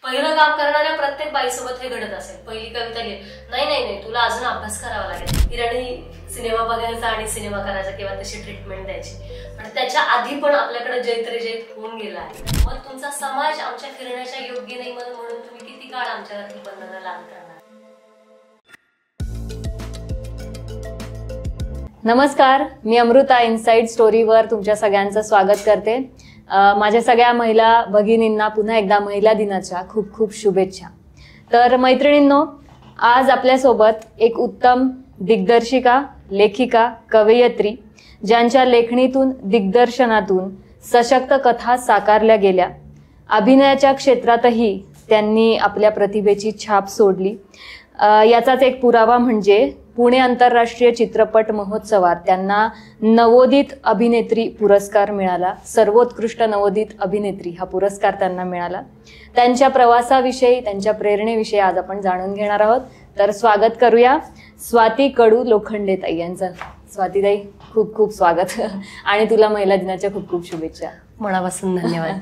पहिलं काम करणाऱ्या प्रत्येक बाईसोबत हे घडत असेल. पहिली कविता लिहि, नाही नाही नाही तुला अजून अभ्यास करावा लागेल. इराणी सिनेमा बघायचा आणि सिनेमा करायचा किंवा तशी ट्रीटमेंट द्यायची. पण त्याच्या आधी पण आपल्याकडे जैत्रे जैत होऊन गेला आहे. मग तुमचा समाज आमच्या फिरण्याच्या योग्य नाही म्हणून तुम्ही किती काळ आमच्यावरती बंधनं लाद करणार? नमस्कार, मी अमृता इनसाइड स्टोरीवर तुमच्या सगळ्यांचं स्वागत करते. माझ्या सगळ्या महिला भगिनींना पुन्हा एकदा महिला दिनाच्या खूप खूप शुभेच्छा. तर मैत्रिणींनो, आज आपल्यासोबत एक उत्तम दिग्दर्शिका, लेखिका, कवयित्री ज्यांच्या लेखणीतून, दिग्दर्शनातून सशक्त कथा साकारल्या गेल्या. अभिनयाच्या क्षेत्रातही त्यांनी आपल्या प्रतिभेची छाप सोडली. याचाच एक पुरावा म्हणजे पुणे आंतरराष्ट्रीय चित्रपट महोत्सवात त्यांना नवोदित अभिनेत्री पुरस्कार मिळाला. सर्वोत्कृष्ट नवोदित अभिनेत्री हा पुरस्कार त्यांना मिळाला. त्यांच्या प्रवासाविषयी, त्यांच्या प्रेरणेविषयी आज आपण जाणून घेणार आहोत. तर स्वागत करूया स्वाती कडू लोखंडे ताई यांचं. स्वाती ताई, खूप खूप स्वागत आणि तुला महिला दिनाच्या खूप खूप शुभेच्छा. मनापासून धन्यवाद.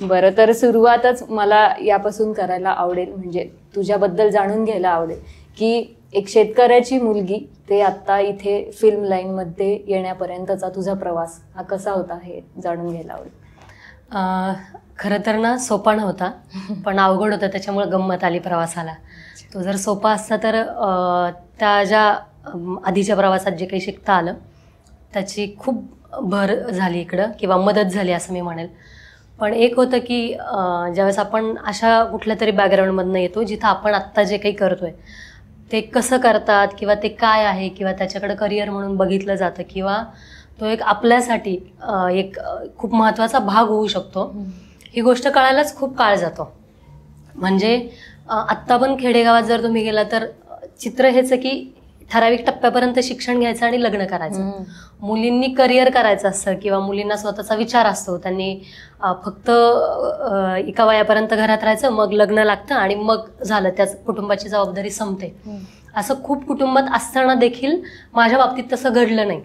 बरं, तर सुरुवातच मला यापासून करायला आवडेल, म्हणजे तुझ्याबद्दल जाणून घ्यायला आवडेल की एक शेतकऱ्याची मुलगी ते आता इथे फिल्म लाईन मध्ये येण्यापर्यंतचा तुझा प्रवास हा कसा होता हे जाणून घ्यायला आवडेल. खरं तर ना सोपा नव्हता, पण अवघड होता, त्याच्यामुळे गंमत आली प्रवासाला. तो जर सोपा असता तर त्या ज्या आधीच्या प्रवासात जे काही शिकता आलं त्याची खूप भर झाली इकडं किंवा मदत झाली असं मी म्हणेल. पण एक होतं की ज्यावेळेस आपण अशा कुठल्या तरी बॅकग्राऊंडमधनं येतो जिथं आपण आत्ता जे काही करतोय ते कसं करतात किंवा ते काय आहे किंवा त्याच्याकडे करिअर म्हणून बघितलं जातं किंवा तो एक आपल्यासाठी एक खूप महत्त्वाचा भाग होऊ शकतो, ही गोष्ट कळायलाच खूप काळ जातो. म्हणजे आत्ता पण खेडेगावात जर तुम्ही गेला तर चित्र हेच की ठराविक टप्प्यापर्यंत शिक्षण घ्यायचं आणि लग्न करायचं. मुलींनी करिअर करायचं असतं किंवा मुलींना स्वतःचा विचार असतो, त्यांनी फक्त एका वयापर्यंत घरात राहायचं, मग लग्न लागतं आणि मग झालं, त्याच कुटुंबाची जबाबदारी संपते. असं खूप कुटुंबात असताना देखील माझ्या बाबतीत तसं घडलं नाही.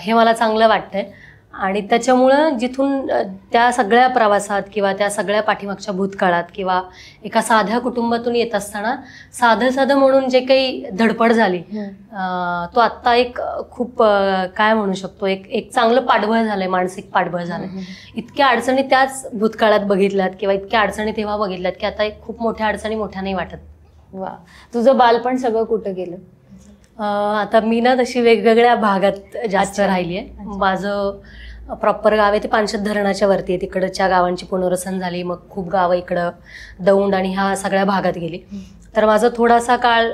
हे मला चांगलं वाटतंय. आणि त्याच्यामुळं जिथून त्या सगळ्या प्रवासात किंवा त्या सगळ्या पाठीमागच्या भूतकाळात किंवा एका साध्या कुटुंबातून येत असताना साधं म्हणून जे काही धडपड झाली तो आत्ता एक खूप काय म्हणू शकतो, एक चांगलं पाठबळ झालंय, मानसिक पाठबळ झालंय. इतक्या अडचणी त्याच भूतकाळात बघितल्यात किंवा इतक्या अडचणी तेव्हा बघितल्यात की आता एक खूप मोठ्या अडचणी मोठ्या नाही वाटत. वा, तुझं बालपण सगळं कुठं गेलं? आता मी ना तशी वेगवेगळ्या भागात जास्त राहिली आहे. माझं प्रॉपर गाव आहे ते पानशेत धरणाच्या वरती आहे. तिकडच्या गावांची पुनर्वसन झाली, मग खूप गावं इकडं दौंड आणि ह्या सगळ्या भागात गेली. तर माझा थोडासा काळ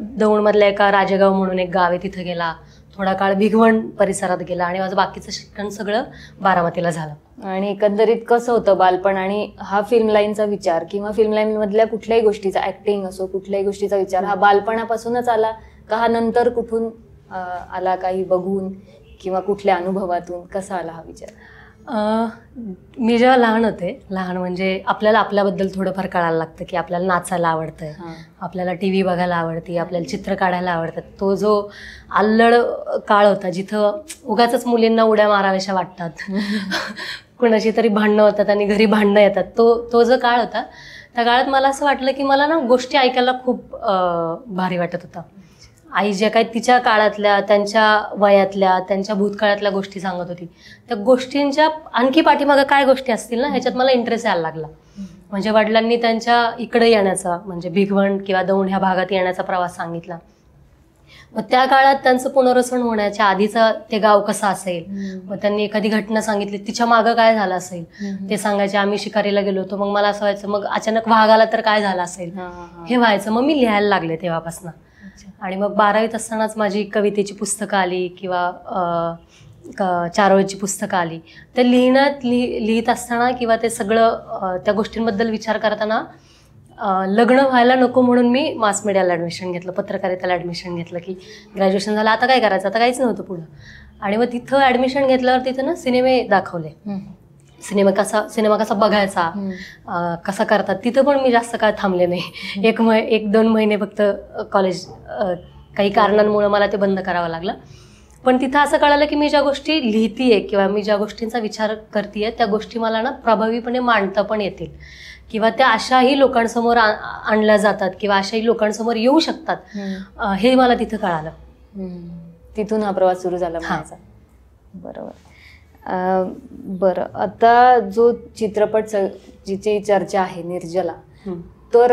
दौंडमधल्या एका राजेगाव म्हणून एक गाव आहे तिथं गेला, थोडा काळ भिगवण परिसरात गेला आणि माझं बाकीचं शिक्षण सगळं बारामतीला झालं. आणि एकंदरीत कसं होतं बालपण आणि हा फिल्म लाईनचा विचार किंवा फिल्म लाईन मधल्या कुठल्याही गोष्टीचा, ऍक्टिंग असो कुठल्याही गोष्टीचा विचार हा बालपणापासूनच आला का हा नंतर कुठून आला, काही बघून किंवा कुठल्या अनुभवातून कसा आला हा विचार? मी जेव्हा लहान होते, लहान म्हणजे आपल्याला आपल्याबद्दल थोडंफार कळायला लागतं की आपल्याला नाचायला आवडतंय, आपल्याला टीव्ही बघायला आवडते, आपल्याला चित्र काढायला आवडतात. तो जो अल्लड काळ होता जिथं उगाचच मुलींना उड्या माराव्याशा वाटतात, कुणाशी तरी भांडणं होतात आणि घरी भांडणं येतात, तो जो काळ होता, त्या काळात मला असं वाटलं की मला ना गोष्टी ऐकायला खूप भारी वाटत होता. आई ज्या काही तिच्या काळातल्या, त्यांच्या वयातल्या, त्यांच्या भूतकाळातल्या गोष्टी सांगत होती, त्या गोष्टींच्या आणखी पाठीमागं काय गोष्टी असतील ना ह्याच्यात मला इंटरेस्ट यायला लागला. म्हणजे वडिलांनी त्यांच्या इकडे येण्याचा, म्हणजे भिगवण किंवा दौंड ह्या भागात येण्याचा प्रवास सांगितला. मग त्या काळात त्यांचं पुनर्वसन होण्याच्या आधीचं ते गाव कसं असेल, मग त्यांनी एखादी घटना सांगितली तिच्या मागं काय झालं असेल ते सांगायचे. आम्ही शिकारीला गेलो होतो, मग मला असं व्हायचं मग अचानक वाघ आला तर काय झालं असेल हे व्हायचं. मग मी लिहायला लागले तेव्हापासून. आणि मग 12वीत असतानाच माझी कवितेची पुस्तकं आली किंवा चारोळीची पुस्तकं आली. ते लिहित असताना किंवा ते सगळं त्या गोष्टींबद्दल विचार करताना लग्न व्हायला नको म्हणून मी मास मीडियाला ॲडमिशन घेतलं, पत्रकारितेला ॲडमिशन घेतलं की ग्रॅज्युएशन झालं, आता काय करायचं, आता काहीच नव्हतं पुढं. आणि मग तिथं ॲडमिशन घेतल्यावर तिथं ना सिनेमे दाखवले, सिनेमा कसा बघायचा, कसा करतात. तिथं पण मी जास्त काय थांबले नाही. 1-2 महिने फक्त कॉलेज काही कारणांमुळे मला ते बंद करावं लागलं. पण तिथं असं कळालं की मी ज्या गोष्टी लिहितीये किंवा मी ज्या गोष्टींचा विचार करतेय त्या गोष्टी मला ना प्रभावीपणे मांडता पण येतील. किंवा त्या अशाही लोकांसमोर आणल्या जातात किंवा अशाही लोकांसमोर येऊ शकतात, हे मला तिथं कळालं. तिथून हा प्रवास सुरू झाला माझा. बरोबर. बरं, आता जो चित्रपट जिची चर्चा आहे निर्जला, तर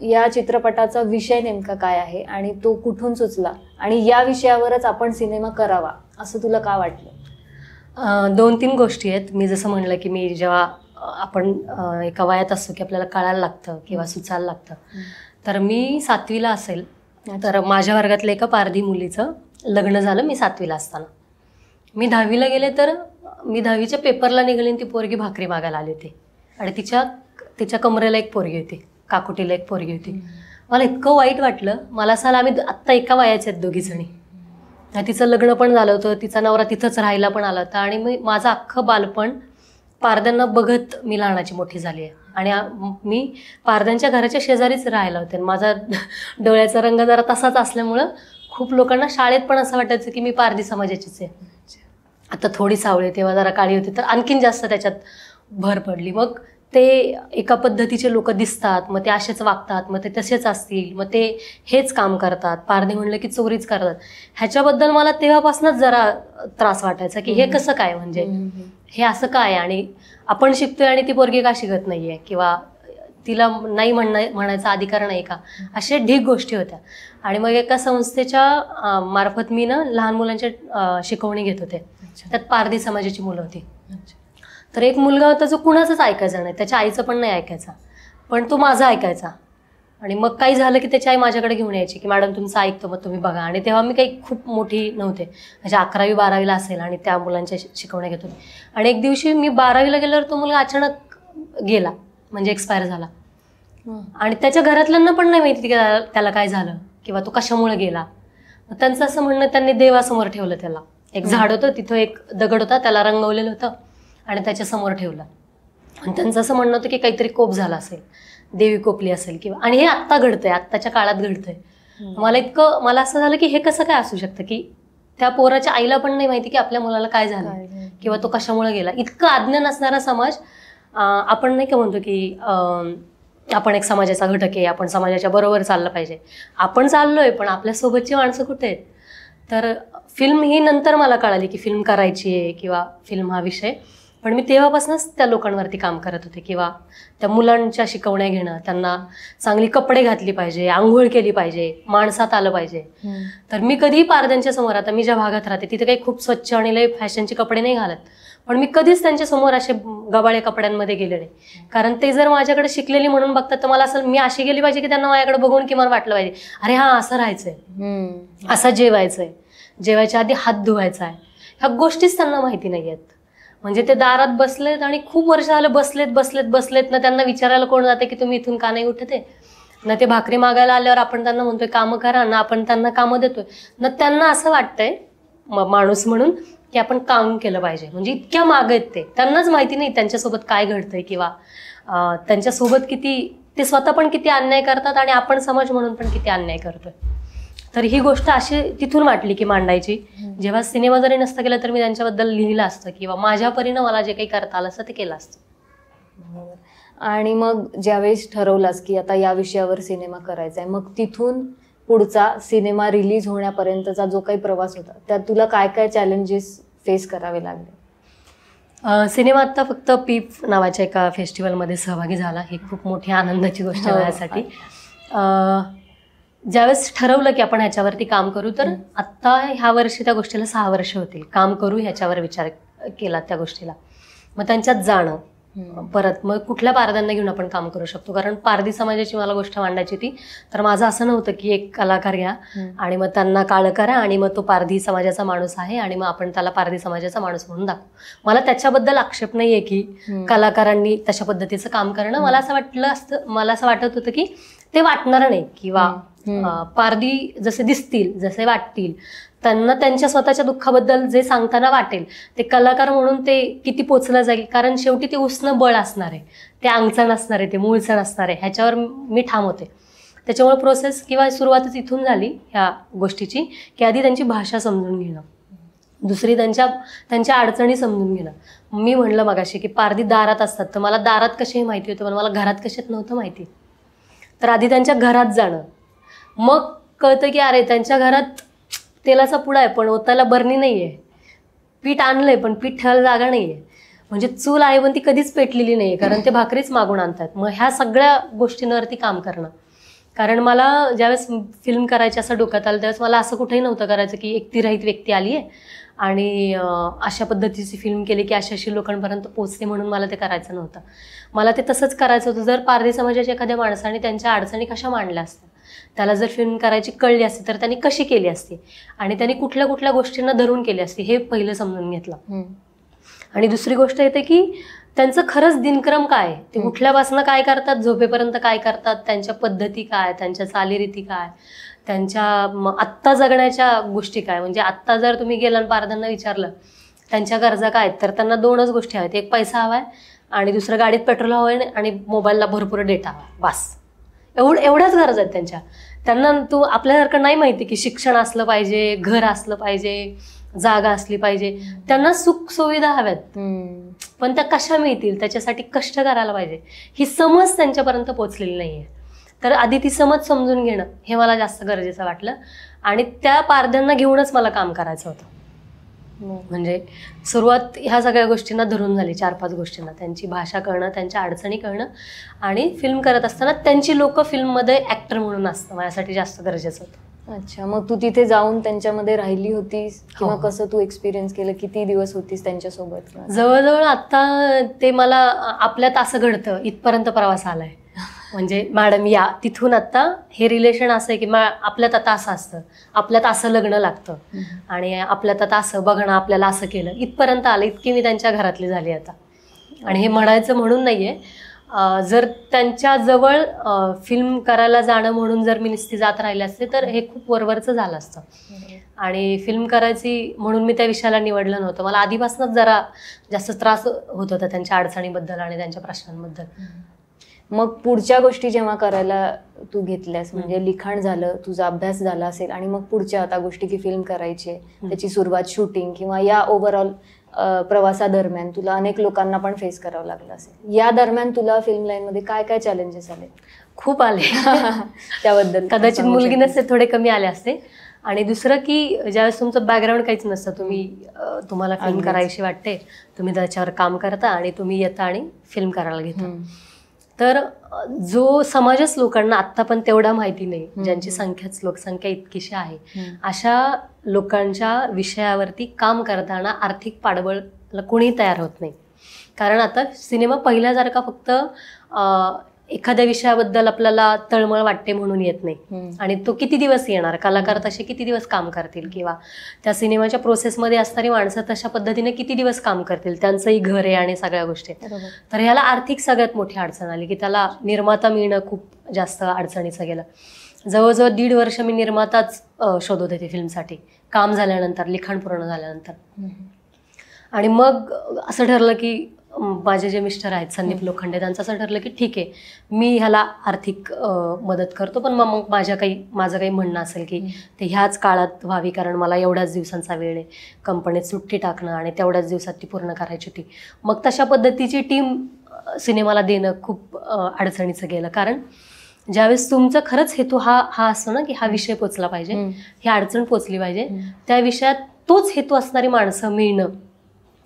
या चित्रपटाचा विषय नेमका काय आहे आणि तो कुठून सुचला आणि या विषयावरच आपण सिनेमा करावा असं तुला का वाटलं? 2-3 गोष्टी आहेत. मी जसं म्हणलं की मी जेव्हा आपण एका वयात असतो की आपल्याला कळायला लागतं किंवा सुचायला लागतं, तर मी 7वीला असेल, तर माझ्या वर्गातल्या एका पारधी मुलीचं लग्न झालं मी 7वीला असताना. मी 10वीला गेले, तर मी 10वीच्या पेपरला निघाली ती पोरगी भाकरी मागायला आली होती आणि तिच्या कमरेला एक पोरगी होती, काकुटीला एक पोरगी होती. मला इतकं वाईट वाटलं. मला असं आलं आम्ही आत्ता एका वयाचे आहेत दोघीजणी. तिचं लग्न पण झालं होतं, तिचा नवरा तिथंच राहायला पण आला होता आणि माझं अख्खं बालपण पारद्यांना बघत मी लहानाची मोठी झाली आहे. आणि मी पारद्यांच्या घराच्या शेजारीच राहायला होते. माझा डोळ्याचा रंग जरा तसाच असल्यामुळं खूप लोकांना शाळेत पण असं वाटायचं की मी पारधी समाजाचीच आहे. आता थोडी सावळी, तेव्हा जरा काळी होती, तर आणखीन जास्त त्याच्यात भर पडली. मग ते एका पद्धतीचे लोक दिसतात, मग ते असेच वागतात, मग ते तसेच असतील, मग ते हेच काम करतात, पारधी म्हणलं की चोरीच करतात. ह्याच्याबद्दल मला तेव्हापासूनच जरा त्रास वाटायचा की हे कसं काय, म्हणजे हे असं काय, आणि आपण शिकतोय आणि ती पोरगी का शिकत नाहीये, किंवा तिला नाही म्हणायचा अधिकार नाही का, अशा ढीग गोष्टी होत्या. आणि मग एका संस्थेच्या मार्फत मी ना लहान मुलांच्या शिकवणी घेत होते. त्यात पारधी समाजाची मुलं होती. तर एक मुलगा होता जो कुणाचंच ऐकायचा नाही, त्याच्या आईचं पण नाही ऐकायचा, पण तो माझा ऐकायचा. आणि मग काही झालं की त्याची आई माझ्याकडे घेऊन यायची की मॅडम तुमचं ऐकतो, मग तुम्ही बघा. आणि तेव्हा मी काही खूप मोठी नव्हते, म्हणजे 11वी-12वीला असेल आणि त्या मुलांच्या शिकवण्या घेत होते. आणि एक दिवशी मी 12वीला गेल्यावर तो मुलगा अचानक गेला, म्हणजे एक्सपायर झाला. आणि त्याच्या घरातल्यांना पण नाही माहिती की त्याला काय झालं किंवा तो कशामुळे गेला. त्यांचं असं म्हणणं, त्यांनी देवासमोर ठेवलं त्याला. एक झाड होतं, तिथं एक दगड होता, त्याला रंगवलेलं होतं आणि त्याच्या समोर ठेवलं. आणि त्यांचं असं म्हणणं होतं की काहीतरी कोप झाला असेल, देवी कोपली असेल किंवा, आणि हे आत्ता घडतंय, आत्ताच्या काळात घडतंय. मला असं झालं की हे कसं काय असू शकतं की त्या पोराच्या आईला पण नाही माहिती की आपल्या मुलाला काय झालं किंवा तो कशामुळे गेला. इतकं अज्ञान असणारा समाज. आपण नाही का म्हणतो की आपण एक समाजाचा घटक आहे, आपण समाजाच्या बरोबर चाललं पाहिजे. आपण चाललोय, पण आपल्यासोबतची माणसं कुठे आहेत. तर फिल्म ही नंतर मला कळाली की फिल्म करायची आहे किंवा फिल्म हा विषय. पण मी तेव्हापासूनच त्या लोकांवरती काम करत होते, किंवा त्या मुलांच्या शिकवण्या घेणं, त्यांना चांगली कपडे घातली पाहिजे, आंघोळ केली पाहिजे, माणसात आलं पाहिजे. तर मी कधीही पारद्यांच्या समोर, आता मी ज्या भागात राहते तिथे काही खूप स्वच्छ आणि लय फॅशनचे कपडे नाही घालत, पण मी कधीच त्यांच्या समोर असे गबाळे कपड्यांमध्ये गेले नाही. कारण ते जर माझ्याकडे शिकलेली म्हणून बघतात, तर मला असं मी अशी गेली पाहिजे की त्यांना माझ्याकडे बघून किमान वाटलं पाहिजे, अरे हा असं राहायचंय, असं जेवायचंय, जेवायच्या आधी हात धुवायचा आहे. ह्या गोष्टीच त्यांना माहिती नाही आहेत. म्हणजे ते दारात बसलेत आणि खूप वर्ष झालं बसलेत ना, त्यांना विचारायला कोण जाते की तुम्ही इथून का नाही उठते ना. ते भाकरी मागायला आल्यावर आपण त्यांना म्हणतोय कामं करा ना, आपण त्यांना कामं देतोय ना. त्यांना असं वाटतंय माणूस म्हणून की आपण काम केलं पाहिजे. म्हणजे इतक्या माग आहेत ते, त्यांनाच माहिती नाही त्यांच्यासोबत काय घडतंय किंवा त्यांच्यासोबत किती, ते स्वतः पण किती अन्याय करतात आणि आपण समाज म्हणून पण किती अन्याय करतोय. तर ही गोष्ट अशी तिथून वाटली की मांडायची. जेव्हा सिनेमा जरी नसता केला तर मी त्यांच्याबद्दल लिहिलं असतं किंवा माझ्या परीनं मला जे काही करता आलं असतं ते केलं असतं. आणि मग ज्यावेळेस ठरवलास की आता या विषयावर सिनेमा करायचा आहे, मग तिथून पुढचा सिनेमा रिलीज होण्यापर्यंतचा जो काही प्रवास होता, त्यात तुला काय काय चॅलेंजेस फेस करावे लागले? सिनेमा आत्ता फक्त पीप नावाच्या एका फेस्टिवलमध्ये सहभागी झाला, ही खूप मोठी आनंदाची गोष्ट आहे माझ्यासाठी. ज्यावेळेस ठरवलं की आपण ह्याच्यावरती काम करू, तर आत्ता ह्या वर्षी त्या गोष्टीला 6 वर्ष होतील. काम करू ह्याच्यावर विचार केला त्या गोष्टीला. मग त्यांच्यात जाणं, परत मग कुठल्या पारद्यांना घेऊन आपण काम करू शकतो. कारण पारधी समाजाची मला गोष्ट मांडायची होती, तर माझं असं नव्हतं की एक कलाकार घ्या आणि मग त्यांना काळं करा आणि मग तो पारधी समाजाचा माणूस आहे आणि मग आपण त्याला पारधी समाजाचा माणूस म्हणून दाखवू. मला त्याच्याबद्दल आक्षेप नाहीये की कलाकारांनी तशा पद्धतीचं काम करणं. मला असं वाटत होतं की ते वाटणार नाही, किंवा पारधी जसे दिसतील, जसे वाटतील, त्यांना त्यांच्या स्वतःच्या दुःखाबद्दल जे सांगताना वाटेल, ते कलाकार म्हणून ते किती पोचलं जाईल. कारण शेवटी ते उसणं बळ असणार आहे, ते अंगचण असणार आहे, ते मूळचण असणार आहे, ह्याच्यावर मी ठाम होते. त्याच्यामुळे प्रोसेस किंवा सुरुवातच इथून झाली ह्या गोष्टीची की आधी त्यांची भाषा समजून घेणं. दुसरी त्यांच्या अडचणी समजून घेणं. मी म्हणलं मगाशी की पारधी दारात असतात, तर मला दारात कशाही माहिती होतं पण मला घरात कशात नव्हतं माहिती. तर आधी त्यांच्या घरात जाणं, मग कळतं की अरे त्यांच्या घरात तेलाचा पुडा आहे पण ओतायला बरणी नाही आहे, पीठ आणलंय पण पीठ ठेवायला जागा नाही आहे, म्हणजे चूल आहे पण ती कधीच पेटलेली नाही आहे कारण ते भाकरीच मागून आणतात. मग ह्या सगळ्या गोष्टींवरती काम करणं. कारण मला ज्यावेळेस फिल्म करायची असं डोक्यात आलं त्यावेळेस मला असं कुठेही नव्हतं करायचं की एकटीरहित व्यक्ती आली आहे आणि अशा पद्धतीची फिल्म केली की अशी लोकांपर्यंत पोचते म्हणून मला ते करायचं नव्हतं. मला ते तसंच करायचं होतं जर पारधी समाजाच्या एखाद्या माणसाने त्यांच्या अडचणी कशा मांडल्या असत्या, त्याला जर फिल्म करायची कळली असती तर त्यांनी कशी केली असती आणि त्यांनी कुठल्या कुठल्या गोष्टींना धरून केली असती हे पहिलं समजून घेतलं. आणि दुसरी गोष्ट येते की त्यांचं खरंच दिनक्रम काय, ते उठल्यापासून काय करतात, झोपेपर्यंत काय करतात, त्यांच्या पद्धती काय, त्यांच्या चालीरीती काय, त्यांच्या आत्ता जगण्याच्या गोष्टी काय. म्हणजे आत्ता जर तुम्ही गेला आणि पारध्यांना विचारलं त्यांच्या गरजा काय तर त्यांना दोनच गोष्टी हव्यात, एक पैसा हवाय आणि दुसरं गाडीत पेट्रोल हवंय आणि मोबाईलला भरपूर डेटा हवा, बस. एवढ्याच गरज आहेत त्यांच्या. त्यांना तू आपल्यासारखं नाही माहिती की शिक्षण असलं पाहिजे, घर असलं पाहिजे, जागा असली पाहिजे. त्यांना सुख सुविधा हव्यात पण त्या कशा मिळतील त्याच्यासाठी कष्ट करायला पाहिजे, ही समज त्यांच्यापर्यंत पोहोचलेली नाहीये. तर आधी ती समज समजून घेणं हे मला जास्त गरजेचं वाटलं आणि त्या पारध्यांना घेऊनच मला काम करायचं होतं. म्हणजे सुरुवात ह्या सगळ्या गोष्टींना धरून झाली, 4-5 गोष्टींना. त्यांची भाषा कळणं, त्यांच्या अडचणी कळणं आणि फिल्म करत असताना त्यांची लोक फिल्ममध्ये ॲक्टर म्हणून असतं माझ्यासाठी जास्त गरजेचं होतं. अच्छा, मग तू तिथे जाऊन त्यांच्यामध्ये राहिली होतीस किंवा कसं तू एक्सपिरियन्स केलं, किती दिवस होतीस त्यांच्यासोबत? जवळजवळ आता ते मला आपल्यात असं घडतं इथपर्यंत प्रवास आलाय. म्हणजे मॅडम या तिथून आता हे रिलेशन असं आहे की आपल्यात आता असं असतं, आपल्यात असं लग्न लागतं आणि आपल्यात आता असं बघणं, आपल्याला असं केलं, इथपर्यंत आलं. इतकी मी त्यांच्या घरातली झाली आता. आणि हे म्हणायचं म्हणून नाहीये, जर त्यांच्या जवळ फिल्म करायला जाणं म्हणून जर मी नुसती जात राहिले असते तर हे खूप वरवरचं झालं असतं. आणि फिल्म करायची म्हणून मी त्या विषयाला निवडलं नव्हतं. मला आधीपासूनच जरा जास्त त्रास होत होता त्यांच्या अडचणीबद्दल आणि त्यांच्या प्रश्नांबद्दल. मग पुढच्या गोष्टी जेव्हा करायला तू घेतल्यास, म्हणजे लिखाण झालं, तुझा अभ्यास झाला असेल आणि मग पुढच्या आता गोष्टी की फिल्म करायची, त्याची सुरुवात, शूटिंग किंवा या ओव्हरऑल प्रवासादरम्यान तुला अनेक लोकांना पण फेस करावं लागलं असेल. या दरम्यान तुला फिल्म लाईन मध्ये काय काय चॅलेंजेस आले? खूप आले. त्याबद्दल कदाचित मुलगी नसते थोडे कमी आले असते. आणि दुसरं की ज्यावेळेस तुमचं बॅकग्राऊंड काहीच नसतं, तुम्हाला फिल्म करायची वाटते, तुम्ही त्याच्यावर काम करता आणि तुम्ही येता आणि फिल्म करायला घेता. तर जो समाजच लोकांना आत्ता पण तेवढा माहिती नाही, ज्यांची लोकसंख्या इतकीशी आहे, अशा लोकांच्या विषयावरती काम करताना आर्थिक पाठबळ कोणीही तयार होत नाही. कारण आता सिनेमा पहिल्यासारखा फक्त एखाद्या विषयाबद्दल आपल्याला तळमळ वाटते म्हणून येत नाही. आणि तो किती दिवस येणार, कलाकार तसे किती दिवस काम करतील, किंवा त्या सिनेमाच्या प्रोसेसमध्ये असणारी माणसं तशा पद्धतीने किती दिवस काम करतील, त्यांचंही घर आहे आणि सगळ्या गोष्टी. तर ह्याला आर्थिक सगळ्यात मोठी अडचण आली की त्याला निर्माता मिळणं खूप जास्त अडचणीचं गेलं. जवळजवळ 1.5 वर्ष मी निर्माताच शोधत होते फिल्मसाठी, काम झाल्यानंतर, लिखाण पूर्ण झाल्यानंतर. आणि मग असं ठरलं की माझे जे मिस्टर आहेत संदीप लोखंडे, त्यांचं असं ठरलं की ठीक आहे मी ह्याला आर्थिक मदत करतो, पण मग माझं काही म्हणणं असेल की ते ह्याच काळात व्हावी, कारण मला एवढ्याच दिवसांचा वेळ आहे, कंपनीत सुट्टी टाकणं आणि तेवढ्याच दिवसात ती पूर्ण करायची होती. मग तशा पद्धतीची टीम सिनेमाला देणं खूप अडचणीचं गेलं. कारण ज्यावेळेस तुमचा खरंच हेतू हा असतो ना की हा विषय पोचला पाहिजे, ही अडचण पोचली पाहिजे, त्या विषयात तोच हेतू असणारी माणसं मिळणं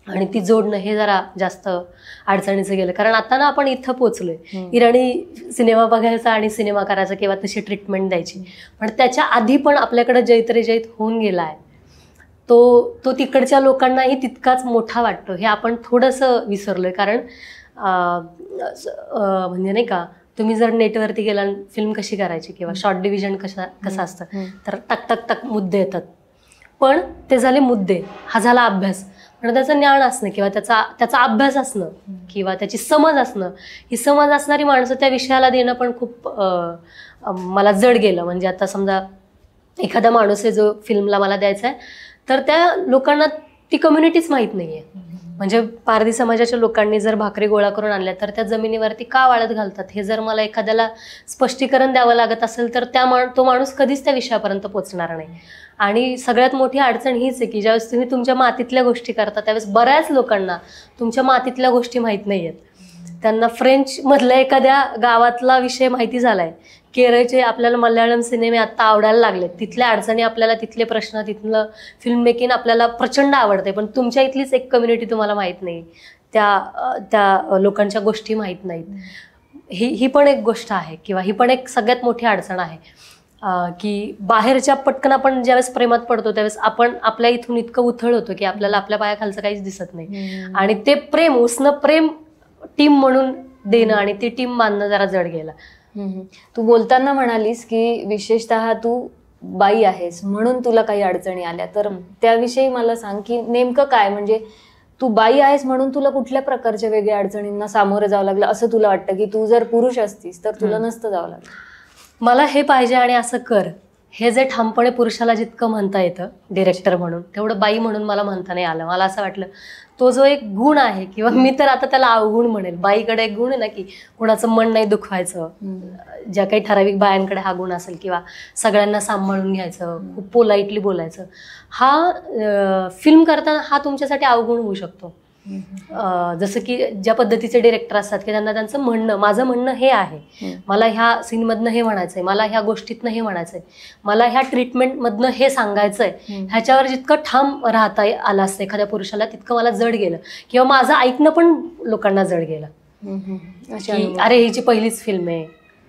आणि ती जोडणं हे जरा जास्त अडचणीचं गेलं. कारण आता ना आपण इथं पोचलोय, इराणी सिनेमा बघायचा आणि सिनेमा करायचा किंवा तशी ट्रीटमेंट द्यायची, पण त्याच्या आधी पण आपल्याकडे जैत होऊन गेला आहे. तो तिकडच्या लोकांनाही तितकाच मोठा वाटतो, हे आपण थोडंसं विसरलोय. कारण म्हणजे नाही का, तुम्ही जर नेटवरती गेला फिल्म कशी करायची किंवा शॉर्ट डिव्हिजन कसं असतं, तर टक टक टक मुद्दे येतात, पण ते झाले मुद्दे, हा झाला अभ्यास. पण त्याचं ज्ञान असणं किंवा त्याचा अभ्यास असणं किंवा त्याची समज असणं, ही समज असणारी माणसं त्या विषयाला देणं पण खूप मला जड गेलं. म्हणजे आता समजा एखादा माणूस आहे जो फिल्मला मला द्यायचा आहे, तर त्या लोकांना ती कम्युनिटीच माहीत नाही आहे. म्हणजे पारधी समाजाच्या लोकांनी जर भाकरी गोळा करून आणल्या तर त्या जमिनीवरती का वाळत घालतात हे जर मला एखाद्याला स्पष्टीकरण द्यावं लागत असेल तर तो माणूस कधीच त्या विषयापर्यंत पोहोचणार नाही. आणि सगळ्यात मोठी अडचण हीच आहे की ज्यावेळेस तुम्ही तुमच्या मातीतल्या गोष्टी करता त्यावेळेस बऱ्याच लोकांना तुमच्या मातीतल्या गोष्टी माहीत नाही आहेत. त्यांना फ्रेंचमधल्या एखाद्या गावातला विषय माहिती झालाय, केरळचे आपल्याला मल्याळम सिनेमे आत्ता आवडायला लागले, तिथल्या अडचणी आपल्याला, तिथले प्रश्न, तिथलं फिल्म मेकिंग आपल्याला प्रचंड आवडते, पण तुमच्या इथलीच एक कम्युनिटी तुम्हाला माहीत नाही, त्या लोकांच्या गोष्टी माहीत नाहीत. ही पण एक गोष्ट आहे किंवा ही पण एक सगळ्यात मोठी अडचण आहे की बाहेरच्या पटकन आपण ज्यावेळेस प्रेमात पडतो त्यावेळेस आपण आपल्या इथून इतकं उथळ होतो की आपल्याला आपल्या पायाखालचं काहीच दिसत नाही. आणि ते प्रेम, उसनं प्रेम टीम म्हणून देणं आणि ती टीम मानणं जरा जड गेलं. तू बोलताना म्हणालीस की विशेषतः तू बाई आहेस म्हणून तुला काही अडचणी आल्या, तर त्याविषयी मला सांग की नेमकं काय, म्हणजे तू बाई आहेस म्हणून तुला कुठल्या प्रकारच्या वेगळ्या अडचणींना सामोरं जावं लागलं असं तुला वाटतं की तू जर पुरुष असतीस तर तुला नसतं जावं लागलं? मला हे पाहिजे आणि असं कर, हे जे ठामपणे पुरुषाला जितकं म्हणता येतं डिरेक्टर म्हणून, तेवढं बाई म्हणून मला म्हणता नाही आलं. मला असं वाटलं तो जो एक गुण आहे किंवा मी तर आता त्याला अवगुण म्हणेल, बाईकडे एक गुण आहे ना की कुणाचं मन नाही दुखवायचं, ज्या काही ठराविक बायांकडे हा गुण असेल, किंवा सगळ्यांना सांभाळून घ्यायचं, खूप पोलाइटली बोलायचं, हा फिल्म करताना हा तुमच्यासाठी अवगुण होऊ शकतो. जसं की ज्या पद्धतीचे डिरेक्टर असतात की त्यांना त्यांचं म्हणणं, माझं म्हणणं हे आहे, मला ह्या सीनमधनं हे म्हणायचंय, मला ह्या गोष्टीतनं हे म्हणायचंय, मला ह्या ट्रीटमेंटमधनं हे सांगायचंय, ह्याच्यावर जितकं ठाम राहता आलं असतं एखाद्या पुरुषाला तितकं मला जड गेलं, किंवा माझं ऐकणं पण लोकांना जड गेलं की अरे हिची पहिलीच फिल्म आहे,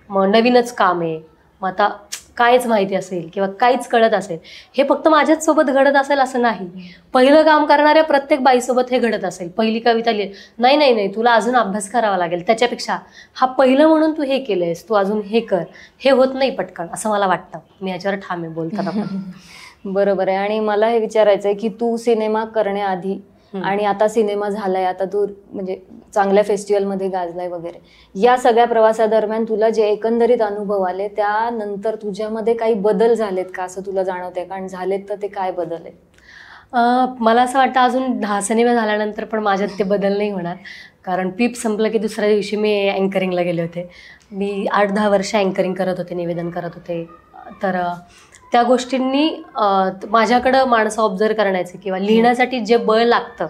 मग नवीनच काम आहे, मग आता कायच माहिती असेल किंवा काहीच कळत असेल. हे फक्त माझ्याच सोबत घडत असेल असं नाही, पहिलं काम करणाऱ्या प्रत्येक बाईसोबत हे घडत असेल. पहिली कविता नाही नाही नाही तुला अजून अभ्यास करावा लागेल, त्याच्यापेक्षा हा पहिलं म्हणून तू हे केलंयस, तू अजून हे कर, हे होत नाही पटकन असं मला वाटतं. मी याच्यावर ठाम आहे बोलताना पण. बरोबर आहे. आणि मला हे विचारायचं आहे की तू सिनेमा करण्याआधी आणि आता सिनेमा झालाय, आता तू म्हणजे चांगल्या फेस्टिवलमध्ये गाजलाय वगैरे, या सगळ्या प्रवासादरम्यान तुला जे एकंदरीत अनुभव आले त्यानंतर तुझ्यामध्ये काही बदल झालेत का असं तुला जाणवतंय? कारण झालेत तर ते काय बदल आहेत? मला असं वाटतं अजून 10 सिनेमा झाल्यानंतर पण माझ्यात ते बदल नाही होणार, कारण पीप संपलं की दुसऱ्या दिवशी मी अँकरिंगला गेले होते. मी 8-10 वर्ष अँकरिंग करत होते, निवेदन करत होते. तर त्या गोष्टींनी माझ्याकडं माणसं ऑब्झर्व करण्याचे किंवा लिहिण्यासाठी जे बळ लागतं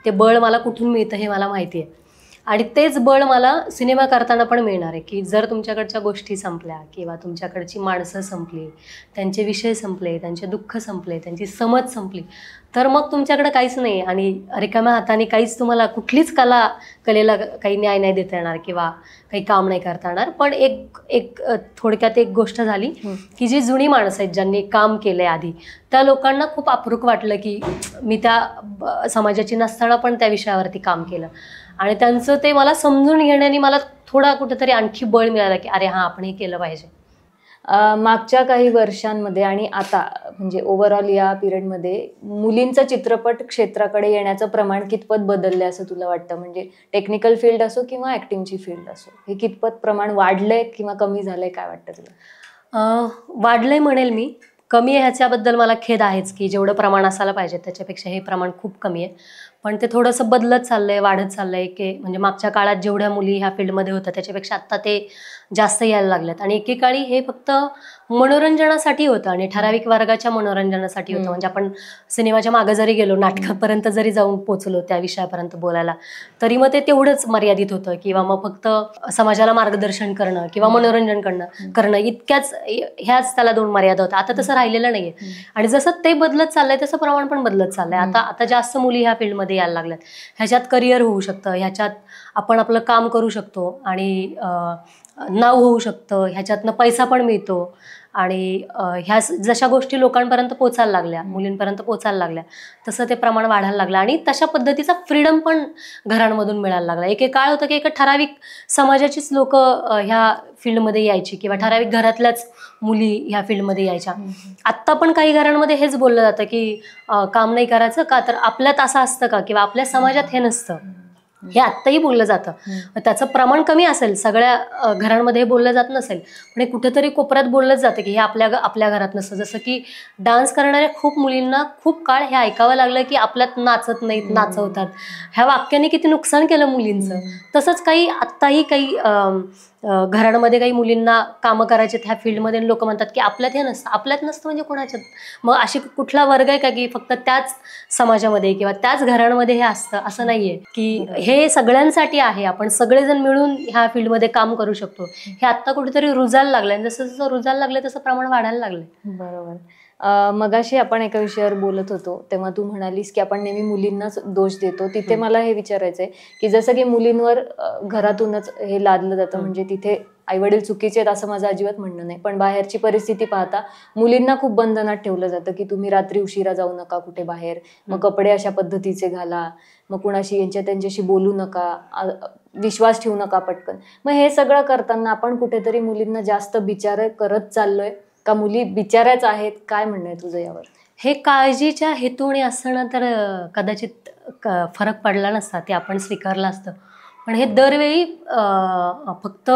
ते बळ मला कुठून मिळतं हे मला माहिती आहे. आणि तेच बळ मला सिनेमा करताना पण मिळणार आहे की जर तुमच्याकडच्या गोष्टी संपल्या किंवा तुमच्याकडची माणसं संपली, त्यांचे विषय संपले, त्यांचे दुःख संपले, त्यांची समज संपली, तर मग तुमच्याकडे काहीच नाही आणि रिकाम्या हाताने काहीच तुम्हाला कुठलीच कलेला काही न्याय नाही देता येणार किंवा काही काम नाही करता येणार. पण एक थोडक्यात एक गोष्ट झाली की जी जुनी माणसं आहेत ज्यांनी काम केलंय आधी, त्या लोकांना खूप अप्रूप वाटलं की मी त्या समाजाची नसताना पण त्या विषयावरती काम केलं आणि त्यांचं ते मला समजून घेण्याने मला थोडा कुठेतरी आणखी बळ मिळालं की अरे हां आपण हे केलं पाहिजे. मागच्या काही वर्षांमध्ये आणि आता म्हणजे ओव्हरऑल या पिरियडमध्ये मुलींचं चित्रपट क्षेत्राकडे येण्याचं प्रमाण कितपत बदललंय असं तुला वाटतं? म्हणजे टेक्निकल फील्ड असो किंवा ऍक्टिंगची फील्ड असो, हे कितपत प्रमाण वाढलंय किंवा कमी झालंय, काय वाटतं तुला? वाढलंय म्हणेल मी, कमी आहे ह्याच्याबद्दल मला खेद आहेच की जेवढं प्रमाण असायला पाहिजे त्याच्यापेक्षा हे प्रमाण खूप कमी आहे. पण ते थोडंसं बदलत चाललंय, वाढत चाललंय की म्हणजे मागच्या काळात जेवढ्या मुली ह्या फील्डमध्ये होत्या त्याच्यापेक्षा आत्ता ते जास्त यायला लागल्यात. आणि एकेकाळी हे फक्त मनोरंजनासाठी होतं आणि ठराविक वर्गाच्या मनोरंजनासाठी होतं. म्हणजे आपण सिनेमाच्या मागे जरी गेलो, नाटकापर्यंत जरी जाऊन पोचलो त्या विषयापर्यंत बोलायला, तरी मग ते तेवढंच मर्यादित होतं किंवा मग फक्त समाजाला मार्गदर्शन करणं किंवा मनोरंजन करणं ह्याच त्याला 2 मर्यादा होत्या. आता तसं राहिलेलं नाहीये. आणि जसं ते बदलत चाललंय तसं प्रमाण पण बदलत चाललंय. आता जास्त मुली ह्या फील्डमध्ये यायला लागल्यात. ह्याच्यात करिअर होऊ शकतं, ह्याच्यात आपण आपलं काम करू शकतो आणि नाव होऊ शकतं, ह्याच्यातनं पैसा पण मिळतो. आणि ह्या जशा गोष्टी लोकांपर्यंत पोचायला लागल्या, मुलींपर्यंत पोचायला लागल्या, तसं ते प्रमाण वाढायला लागलं आणि तशा पद्धतीचा फ्रीडम पण घरांमधून मिळायला लागला. एक काळ होतं की एक ठराविक समाजाचीच लोक ह्या फील्डमध्ये यायची किंवा ठराविक घरातल्याच मुली ह्या फील्डमध्ये यायच्या. आत्ता पण काही घरांमध्ये हेच बोललं जातं की काम नाही करायचं का, तर आपल्यात असं असतं का किंवा आपल्या समाजात हे नसतं. हे आत्ताही बोललं जातं. त्याचं प्रमाण कमी असेल, सगळ्या घरांमध्ये हे बोललं जात नसेल, पण हे कुठेतरी कोपऱ्यात बोललं जातं की हे आपल्या घरात नसतं. जसं की डान्स करणाऱ्या खूप मुलींना खूप काळ हे ऐकावं लागलं की आपल्यात नाचत नाहीत, नाचवतात. ह्या वाक्याने किती नुकसान केलं मुलींचं. तसंच काही आत्ताही काही घरांमध्ये काही मुलींना कामं करायचे ह्या फील्डमध्ये, लोक म्हणतात की आपल्यात हे नसतं. आपल्यात नसतं म्हणजे कोणाच्यात? मग अशी कुठला वर्ग आहे का की फक्त त्याच समाजामध्ये किंवा त्याच घरांमध्ये हे असतं? असं नाहीये की हे सगळ्यांसाठी आहे. आपण सगळेजण मिळून ह्या फील्डमध्ये काम करू शकतो. हे आत्ता कुठेतरी रुजायला लागलंय. जसं जसं रुजायला लागलंय तसं प्रमाण वाढायला लागलंय. बरोबर. मगाशी आपण एका विषयावर बोलत होतो तेव्हा तू म्हणालीस की आपण नेहमी मुलींनाच दोष देतो. तिथे मला हे विचारायचंय की जसं की मुलींवर घरातूनच हे लादलं जातं, म्हणजे तिथे आईवडील चुकीचे आहेत असं माझं अजिबात म्हणणं नाही, पण बाहेरची परिस्थिती पाहता मुलींना खूप बंधनात ठेवलं जातं की तुम्ही रात्री उशिरा जाऊ नका कुठे बाहेर, मग कपडे अशा पद्धतीचे घाला, मग कुणाशी त्यांच्याशी बोलू नका, विश्वास ठेवू नका पटकन. मग हे सगळं करताना आपण कुठेतरी मुलींना जास्त बिचार करत चाललोय का मुली बिचाऱ्याच आहेत? काय म्हणणं आहे तुझं यावर? हे काळजीच्या हेतूने असणं तर कदाचित फरक पडला नसता, ते आपण स्वीकारलं असतं. पण हे दरवेळी फक्त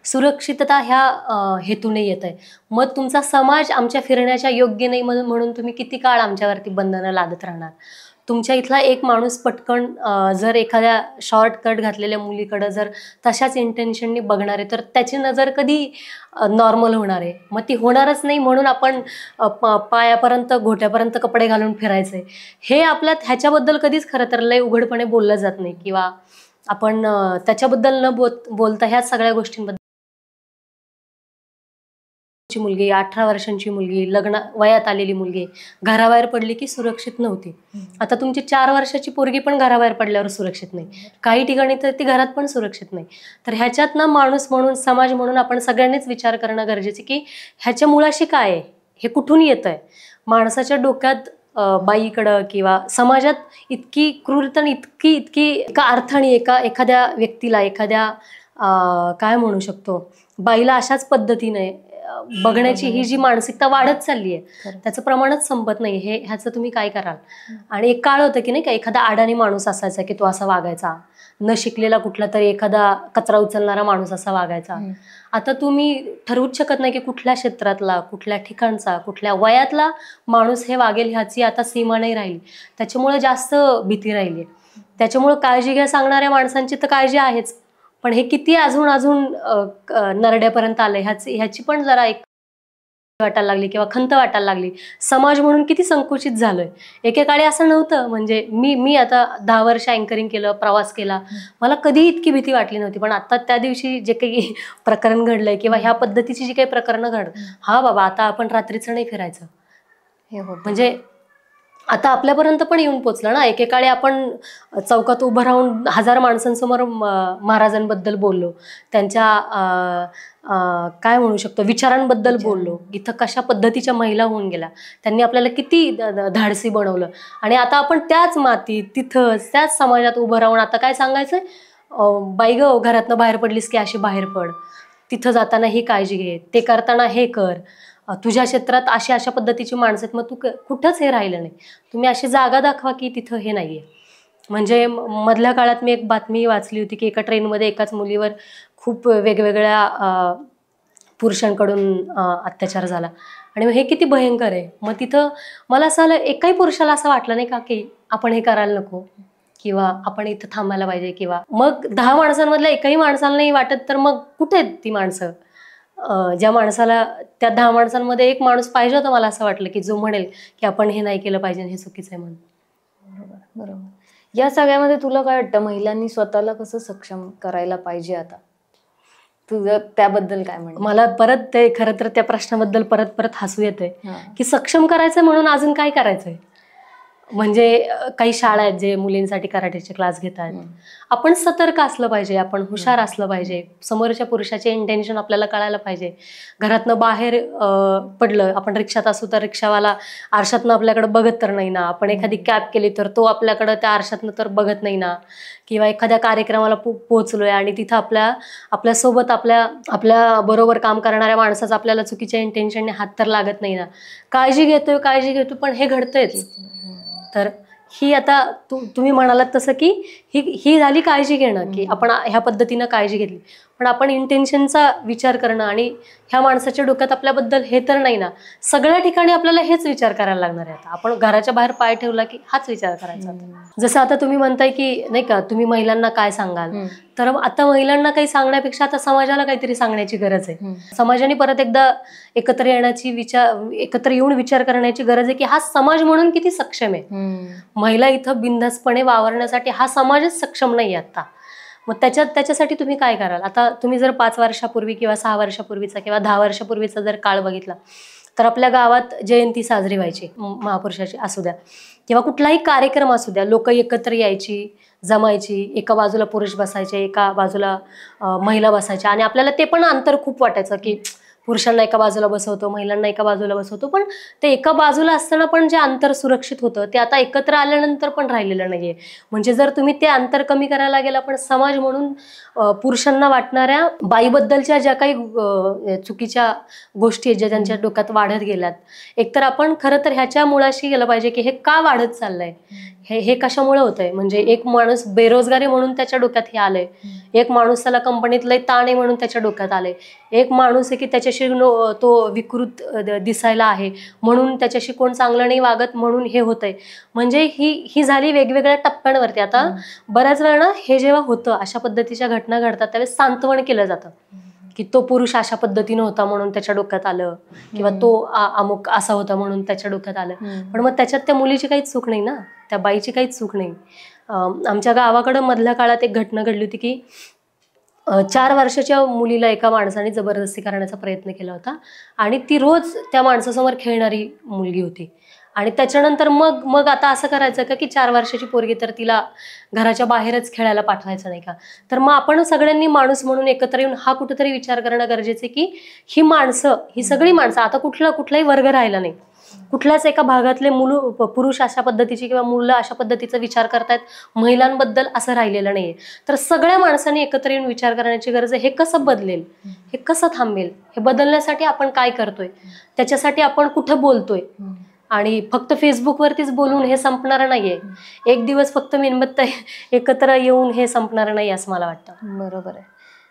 सुरक्षितता ह्या हेतूने येत आहे. मग तुमचा समाज आमच्या फिरण्याच्या योग्य नाही म्हणून तुम्ही किती काळ आमच्यावरती बंधनं लादत राहणार? तुमच्या इथला एक माणूस पटकन जर एखाद्या शॉर्टकट घातलेल्या मुलीकडं जर तशाच इंटेन्शननी बघणार आहे तर त्याची नजर कधी नॉर्मल होणार आहे? मग ती होणारच नाही म्हणून आपण पायापर्यंत घोट्यापर्यंत कपडे घालून फिरायचे. हे आपल्यात ह्याच्याबद्दल कधीच खरं तर लय उघडपणे बोललं जात नाही किंवा आपण त्याच्याबद्दल न बोलता ह्या सगळ्या गोष्टींबद्दल. मुलगी 18 वर्षांची मुलगी, लग्न वयात आलेली मुलगी घराबाहेर पडली की सुरक्षित नव्हती. आता तुमची 4 वर्षाची पोरगी पण घराबाहेर पडल्यावर सुरक्षित नाही. काही ठिकाणी तर ती घरात पण सुरक्षित नाही. तर ह्याच्यात ना माणूस म्हणून, समाज म्हणून आपण सगळ्यांनीच विचार करणं गरजेचं की ह्याच्या मुळाशी काय आहे, हे कुठून येत आहे. माणसाच्या डोक्यात बाईकडं किंवा समाजात इतकी क्रूरता, इतकी अर्थाने एखाद्या व्यक्तीला, एखाद्या काय म्हणू शकतो, बाईला अशाच पद्धतीने बघण्याची ही जी मानसिकता वाढत चालली आहे, त्याचं प्रमाणच संपत नाही. ह्याचं तुम्ही काय कराल? आणि एक काळ होतं की नाही का, एखादा अडाणी माणूस असायचा की तो असा वागायचा, न शिकलेला कुठला तरी एखादा कचरा उचलणारा माणूस असा वागायचा. आता तुम्ही ठरवूच शकत नाही की कुठल्या क्षेत्रातला, कुठल्या ठिकाणचा, कुठल्या वयातला माणूस हे वागेल ह्याची आता सीमा नाही राहिली. त्याच्यामुळे जास्त भीती राहिली. त्याच्यामुळे काळजी घ्या सांगणाऱ्या माणसांची तर काळजी आहेच, पण हे किती अजून नरड्यापर्यंत आलंय ह्याची पण जरा एक वाटायला लागली किंवा खंत वाटायला लागली. समाज म्हणून किती संकुचित झालोय. एकेकाळी असं नव्हतं. म्हणजे मी आता 10 वर्ष अँकरिंग केलं, प्रवास केला, मला कधी इतकी भीती वाटली नव्हती. पण आता त्या दिवशी जे काही प्रकरण घडलंय किंवा ह्या पद्धतीची जी काही प्रकरणं हा बाबा आता आपण रात्रीचं नाही फिरायचं, हे होत. म्हणजे आता आपल्यापर्यंत पण येऊन पोचलं ना. एकेकाळी आपण चौकात उभं राहून 1000 माणसांसमोर महाराजांबद्दल बोललो, त्यांच्या काय म्हणू शकतो विचारांबद्दल बोललो, इथं कशा पद्धतीच्या महिला होऊन गेल्या, त्यांनी आपल्याला किती धाडसी बनवलं. आणि आता आपण त्याच मातीत, तिथं त्याच समाजात उभं राहून आता काय सांगायचंय, बाई ग घरातनं बाहेर पडलीस की अशी बाहेर पड, तिथं जाताना ही काळजी घे, ते करताना हे कर, तुझ्या क्षेत्रात अशा पद्धतीची माणसं आहेत, मग तू कुठंच हे राहिलं नाही. तुम्ही अशी जागा दाखवा की तिथं हे नाहीये. म्हणजे मधल्या काळात मी एक बातमी वाचली होती की एका ट्रेनमध्ये एकाच मुलीवर खूप वेगवेगळ्या पुरुषांकडून अत्याचार झाला. आणि हे किती भयंकर आहे. मग तिथं मला असं आलं, एकाही पुरुषाला असं वाटलं नाही का की आपण हे करायला नको किंवा आपण इथं थांबायला पाहिजे, किंवा मग 10 माणसांमधल्या एकाही माणसाला नाही वाटत तर मग कुठे आहेत ती माणसं? ज्या माणसाला, त्या 10 माणसांमध्ये एक माणूस पाहिजे होता मला असं वाटलं की जो म्हणेल की आपण हे नाही केलं पाहिजे, हे चुकीचं आहे म्हणून. बरोबर. या सगळ्यामध्ये तुला काय वाटतं, महिलांनी स्वतःला कसं सक्षम करायला पाहिजे? आता तुझं त्याबद्दल काय म्हणणं? मला परत ते खरं तर त्या प्रश्नाबद्दल परत हसू येतंय की सक्षम करायचं म्हणून अजून काय करायचंय. म्हणजे काही शाळा आहेत जे मुलींसाठी कराटेचे क्लास घेतात. आपण सतर्क असलं पाहिजे, आपण हुशार असलं पाहिजे, समोरच्या पुरुषाचे इंटेन्शन आपल्याला कळायला पाहिजे. घरातनं बाहेर पडलं, आपण रिक्षात असू तर रिक्षावाला आरशातनं आपल्याकडे बघत तर नाही ना, आपण एखादी कॅब केली तर तो आपल्याकडं त्या आरशातनं तर बघत नाही ना, किंवा एखाद्या कार्यक्रमाला पोहोचलोय आणि तिथं आपल्यासोबत आपल्या बरोबर काम करणाऱ्या माणसाचा आपल्याला चुकीच्या इंटेन्शनने हात तर लागत नाही ना. काळजी घेतो पण हे घडतंयच. तर ही आता तुम्ही म्हणालात तसं की ही झाली काळजी घेणं, की आपण ह्या पद्धतीनं काळजी घेतली, पण आपण इंटेन्शनचा विचार करणं आणि ह्या माणसाच्या डोक्यात आपल्याबद्दल हे तर नाही ना, सगळ्या ठिकाणी आपल्याला हेच विचार करायला लागणार आहे. आता आपण घराच्या बाहेर पाय ठेवला की हाच विचार करायचा. जसं आता तुम्ही म्हणताय की नाही का, तुम्ही महिलांना काय सांगाल, तर आता महिलांना काही सांगण्यापेक्षा आता समाजाला काहीतरी सांगण्याची गरज आहे. समाजाने परत एकदा एकत्र येऊन विचार करण्याची गरज आहे की हा समाज म्हणून किती सक्षम आहे. महिला इथं बिनधास्तपणे वावरण्यासाठी हा समाजच सक्षम नाही आता. मग त्याच्यासाठी तुम्ही काय कराल? आता तुम्ही जर 5 वर्षापूर्वी किंवा 6 वर्षापूर्वीचा किंवा 10 वर्षापूर्वीचा जर काळ बघितला तर आपल्या गावात जयंती साजरी व्हायची महापुरुषाची असू द्या किंवा कुठलाही कार्यक्रम असू द्या, लोक एकत्र यायची, जमायची, एका बाजूला पुरुष बसायचे, एका बाजूला महिला बसायच्या आणि आपल्याला ते पण अंतर खूप वाटायचं की पुरुषांना एका बाजूला बसवतो, महिलांना एका बाजूला बसवतो, पण ते एका बाजूला असताना पण जे अंतर सुरक्षित होतं ते आता एकत्र आल्यानंतर पण राहिलेलं नाहीये. म्हणजे जर तुम्ही ते अंतर कमी करायला गेला, पण समाज म्हणून पुरुषांना वाटणाऱ्या बाईबद्दलच्या ज्या काही चुकीच्या गोष्टी आहेत ज्या त्यांच्या डोक्यात वाढत गेल्यात, एकतर आपण खरं तर ह्याच्या मुळाशी गेलं पाहिजे की हे का वाढत चाललंय, हे कशामुळे होतंय. म्हणजे एक माणूस बेरोजगारी म्हणून त्याच्या डोक्यात हे आलंय, एक माणूस त्याला कंपनीत लय ताण आहे म्हणून त्याच्या डोक्यात आलंय, एक माणूस आहे की त्याच्याशी तो विकृत दिसायला आहे म्हणून त्याच्याशी कोण चांगलं नाही वागत म्हणून हे होतंय. म्हणजे ही झाली वेगवेगळ्या टप्प्यांवरती. आता बऱ्याच वेळा हे जेव्हा होतं, अशा पद्धतीच्या घटना घडतात, त्यावेळेस सांत्वन केलं जातं की तो पुरुष अशा पद्धतीनं होता म्हणून त्याच्या डोक्यात आलं, किंवा तो अमुक असा होता म्हणून त्याच्या डोक्यात आलं. पण मग त्याच्यात त्या मुलीची काहीच चूक नाही ना, त्या बाईची काहीच चूक नाही. आमच्या गावाकडं मधल्या काळात एक घटना घडली होती की 4 वर्षाच्या मुलीला एका माणसाने जबरदस्ती करण्याचा प्रयत्न केला होता आणि ती रोज त्या माणसासमोर खेळणारी मुलगी होती. आणि त्याच्यानंतर मग आता असं करायचं का की 4 वर्षाची पोरगी तर तिला घराच्या बाहेरच खेळायला पाठवायचं नाही का? तर मग आपण सगळ्यांनी माणूस म्हणून एकत्र येऊन हा कुठेतरी विचार करणं गरजेचं आहे की ही सगळी माणसं, आता कुठलाही वर्ग राहिला नाही, कुठल्याच एका भागातले पुरुष अशा पद्धतीची किंवा मुलं अशा पद्धतीचा विचार करतायत महिलांबद्दल असं राहिलेलं नाहीये. तर सगळ्या माणसांनी एकत्र येऊन विचार करण्याची गरज आहे. हे कसं बदलेल, हे कसं थांबेल, हे बदलण्यासाठी आपण काय करतोय, त्याच्यासाठी आपण कुठं बोलतोय. आणि फक्त फेसबुकवरतीच बोलून हे संपणार नाहीये, एक दिवस फक्त मेणबत्ती एकत्र येऊन हे संपणार नाही असं मला वाटतं. बरोबर आहे.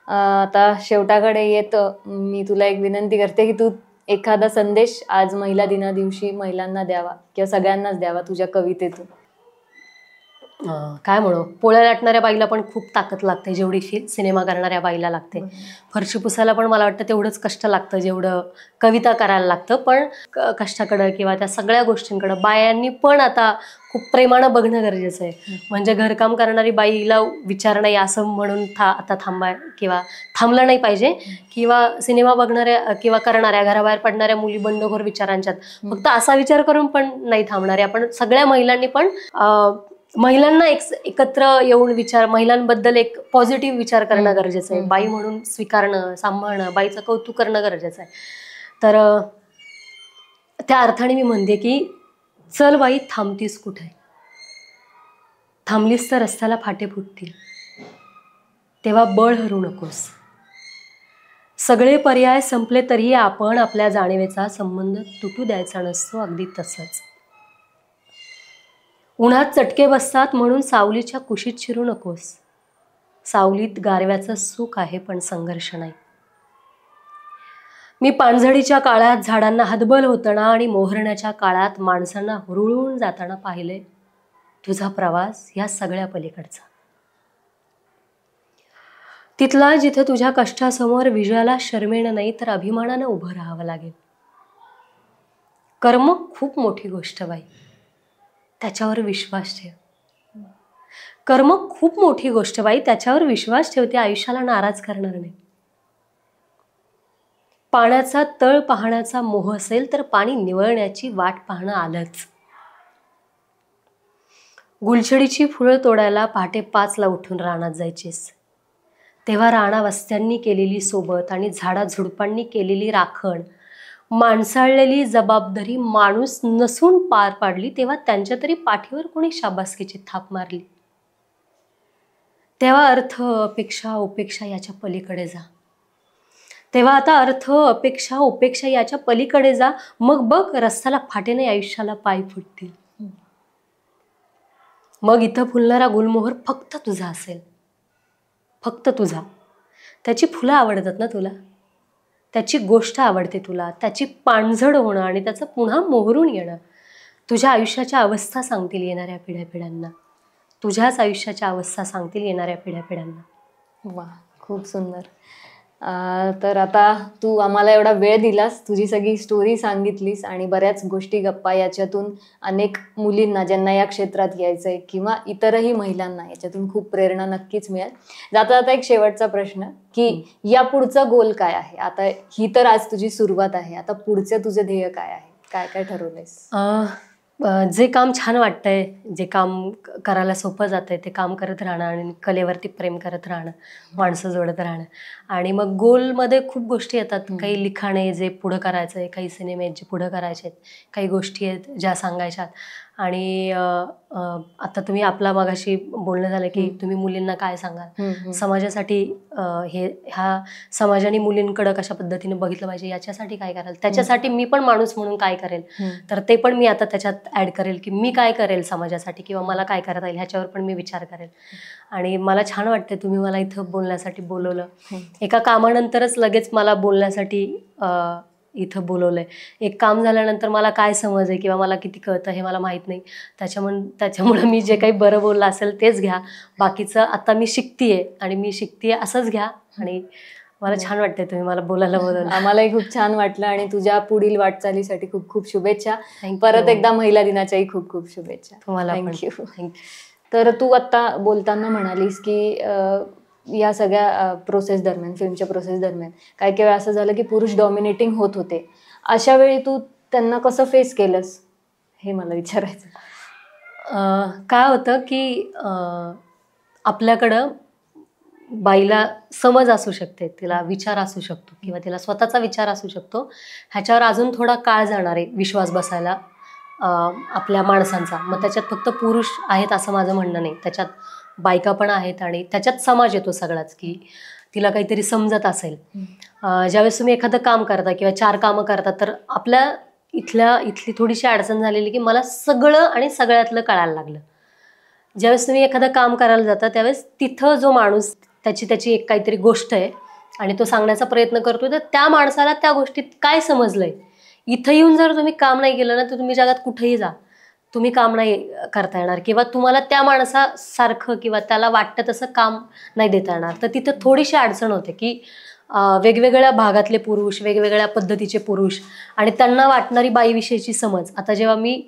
आता शेवटाकडे येत मी तुला एक विनंती करते की तू एखादा संदेश आज महिला दिना दिवशी महिलांना द्यावा किंवा सगळ्यांनाच द्यावा तुझ्या कवितेतून. काय म्हणू, पोळ्या लाटणाऱ्या बाईला पण खूप ताकद लागते जेवढी सिनेमा करणाऱ्या बाईला लागते. फरशी पुसायला पण मला वाटतं तेवढंच कष्ट लागतं जेवढं कविता करायला लागतं. पण कष्टाकडं किंवा त्या सगळ्या गोष्टींकडं बायांनी पण आता खूप प्रेमानं बघणं गरजेचं आहे. म्हणजे घरकाम करणारी बाईला विचार नाही असं म्हणून आता किंवा थांबलं नाही पाहिजे, किंवा सिनेमा बघणाऱ्या किंवा करणाऱ्या घराबाहेर पडणाऱ्या मुली बंडखोर विचारांच्यात फक्त असा विचार करून पण नाही थांबणारे. आपण सगळ्या महिलांनी पण महिलांना एकत्र येऊन महिलांबद्दल एक पॉझिटिव्ह विचार करणं गरजेचं आहे. बाई म्हणून स्वीकारणं, सांभाळणं, बाईचं कौतुक करणं गरजेचं आहे. तर त्या अर्थाने मी म्हणते की चल बाई थांबतीस कुठे, थांबलीस तर रस्त्याला फाटे फुटतील, तेव्हा बळ हरू नकोस. सगळे पर्याय संपले तरीही आपण आपल्या जाणीवेचा संबंध तुटू द्यायचा नसतो. अगदी तसंच उन्हात चटके बसतात म्हणून सावलीच्या कुशीत शिरू नकोस. सावलीत गारव्याचं सुख आहे पण संघर्ष नाही. मी पानझडीच्या काळात झाडांना हतबल होताना आणि मोहरण्याच्या काळात माणसांना हुरळून जाताना पाहिले. तुझा प्रवास या सगळ्या पलीकडचा, तिथला जिथे तुझ्या कष्टासमोर विजयाला शर्मेनं नाही तर अभिमानानं उभं राहावं लागेल. कर्म खूप मोठी गोष्ट बाई, त्याच्यावर विश्वास ठेव. कर्म खूप मोठी गोष्ट बाई, त्याच्यावर विश्वास ठेवते, आयुष्याला नाराज करणार नाही. पाण्याचा तळ पाहण्याचा मोह असेल तर पाणी निवळण्याची वाट पाहणं आलंच. गुलछडीची फुलं तोडायला पहाटे 5ला उठून रानात जायचीस, तेव्हा राणावस्त्यांनी केलेली सोबत आणि झाडाझुडपांनी केलेली राखण, माणसाळलेली जबाबदारी माणूस नसून पार पाडली, तेव्हा त्यांच्या तरी पाठीवर कोणी शाबासकीची थाप मारली. तेव्हा अर्थ, अपेक्षा, उपेक्षा याच्या पलीकडे जा. तेव्हा आता अर्थ, अपेक्षा, उपेक्षा याच्या पलीकडे जा. मग बघ रस्त्याला फाटे नाही, आयुष्याला पाय फुटतील. मग इथं फुलणारा गुलमोहर फक्त तुझा असेल, फक्त तुझा. त्याची फुलं आवडतात ना तुला, त्याची गोष्ट आवडते तुला, त्याची पाणझड होणं आणि त्याचं पुन्हा मोहरून येणं तुझ्या आयुष्याच्या अवस्था सांगतील येणाऱ्या पिढ्यापिढ्यांना, तुझ्याच आयुष्याच्या अवस्था सांगतील येणाऱ्या पिढ्यापिढ्यांना. वा, खूप सुंदर. तर आता तू आम्हाला एवढा वेळ दिलास, तुझी सगळी स्टोरी सांगितलीस आणि बऱ्याच गोष्टी गप्पा याच्यातून अनेक मुलींना ज्यांना या क्षेत्रात यायचं आहे किंवा इतरही महिलांना याच्यातून खूप प्रेरणा नक्कीच मिळेल. जाता जाता एक शेवटचा प्रश्न, की या पुढचा गोल काय आहे? आता ही तर आज तुझी सुरुवात आहे, आता पुढचं तुझं ध्येय काय आहे? काय काय ठरवलंयस? जे काम छान वाटतंय, जे काम करायला सोपं जातंय ते काम करत राहणं आणि कलेवरती प्रेम करत राहणं, माणसं जोडत राहणं. आणि मग गोलमध्ये खूप गोष्टी येतात. काही लिखाण आहे जे पुढं करायचं आहे, काही सिनेमे आहेत जे पुढं करायचे आहेत, काही गोष्टी आहेत ज्या सांगायच्यात. आणि आता तुम्ही आपला मगाशी बोलणं झालं की तुम्ही मुलींना काय सांगाल, समाजासाठी ह्या समाजाने मुलींकडं कशा पद्धतीने बघितलं पाहिजे याच्यासाठी काय कराल, त्याच्यासाठी मी पण माणूस म्हणून काय करेल, तर ते पण मी आता त्याच्यात ऍड करेल की मी काय करेल समाजासाठी किंवा मला काय करता येईल ह्याच्यावर पण मी विचार करेल. आणि मला छान वाटतं तुम्ही मला इथं बोलण्यासाठी बोलवलं. एका कामानंतरच लगेच मला बोलण्यासाठी इथं बोलवलंय. एक काम झाल्यानंतर मला काय समज आहे किंवा मला किती कळतं हे मला माहीत नाही. त्याच्यामुळं मी जे काही बरं बोललं असेल तेच घ्या, बाकीचं आता मी शिकतीये आणि मी शिकतीये असंच घ्या. आणि मला छान वाटतंय तुम्ही मला बोलायला बोलवलं. आम्हालाही खूप छान वाटलं आणि तुझ्या पुढील वाटचालीसाठी खूप खूप शुभेच्छा. परत एकदा महिला दिनाच्याही खूप खूप शुभेच्छा. तुम्हाला थँक्यू. तर तू आता बोलताना म्हणालीस की या सगळ्या प्रोसेस दरम्यान, फिल्मच्या प्रोसेस दरम्यान काही काही वेळा असं झालं की पुरुष डॉमिनेटिंग होत होते. अशा वेळी तू त्यांना कसं फेस केलंस हे मला विचारायचं. काय होतं की आपल्याकडं बाईला समज असू शकते, तिला विचार असू शकतो किंवा तिला स्वतःचा विचार असू शकतो, ह्याच्यावर अजून थोडा काळ जाणार आहे विश्वास बसायला आपल्या माणसांचा. मग त्याच्यात फक्त पुरुष आहेत असं माझं म्हणणं नाही, त्याच्यात बायका पण आहेत आणि त्याच्यात समाज येतो सगळाच, की तिला काहीतरी समजत असेल. ज्यावेळेस तुम्ही एखादं काम करता किंवा 4 कामं करता तर आपल्या इथली थोडीशी अडचण झालेली की मला सगळं आणि सगळ्यातलं कळायला लागलं. ज्यावेळेस तुम्ही एखादं काम करायला जाता त्यावेळेस तिथं जो माणूस त्याची एक काहीतरी गोष्ट आहे आणि तो सांगण्याचा प्रयत्न करतोय, तर त्या माणसाला त्या गोष्टीत काय समजलंय. इथं येऊन जर तुम्ही काम नाही केलं ना तर तुम्ही जगात कुठेही जा, तुम्ही काम नाही करता येणार किंवा तुम्हाला त्या माणसासारखं किंवा त्याला वाटतं तसं काम नाही देता येणार. तर तिथं थोडीशी अडचण होते की वेगवेगळ्या भागातले पुरुष, वेगवेगळ्या पद्धतीचे पुरुष आणि त्यांना वाटणारी बाईविषयीची समज. आता जेव्हा मी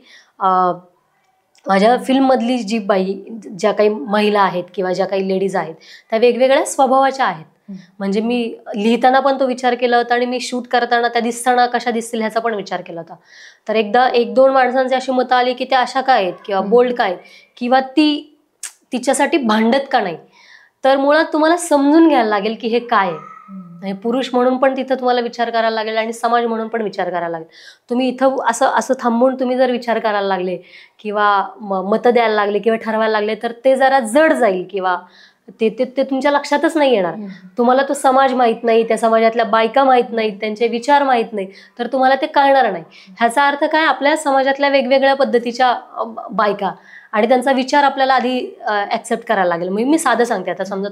माझ्या फिल्ममधली जी बाई, ज्या काही महिला आहेत किंवा ज्या काही लेडीज आहेत त्या वेगवेगळ्या स्वभावाच्या आहेत. म्हणजे मी लिहिताना पण तो विचार केला होता आणि मी शूट करताना त्या दिसताना कशा दिसतील ह्याचा पण विचार केला होता. तर एकदा 1-2 माणसांची अशी मतं आली की त्या अशा काय आहेत किंवा बोल्ड काय आहेत किंवा ती तिच्यासाठी भांडत का नाही. तर मुळात तुम्हाला समजून घ्यायला लागेल की हे काय आहे. पुरुष म्हणून पण तिथं तुम्हाला विचार करायला लागेल आणि समाज म्हणून पण विचार करायला लागेल. तुम्ही इथं असं थांबून तुम्ही जर विचार करायला लागले किंवा मतं द्यायला लागले किंवा ठरवायला लागले तर ते जरा जड जाईल किंवा ते तुमच्या लक्षातच नाही येणार. तुम्हाला तो समाज माहीत नाही, त्या समाजातल्या बायका माहीत नाहीत, त्यांचे विचार माहीत नाही, तर तुम्हाला ते कळणार नाही. ह्याचा अर्थ काय, आपल्या समाजातल्या वेगवेगळ्या पद्धतीच्या बायका आणि त्यांचा विचार आपल्याला आधी ऍक्सेप्ट करायला लागेल. म्हणजे मी साधं सांगते, आता समजा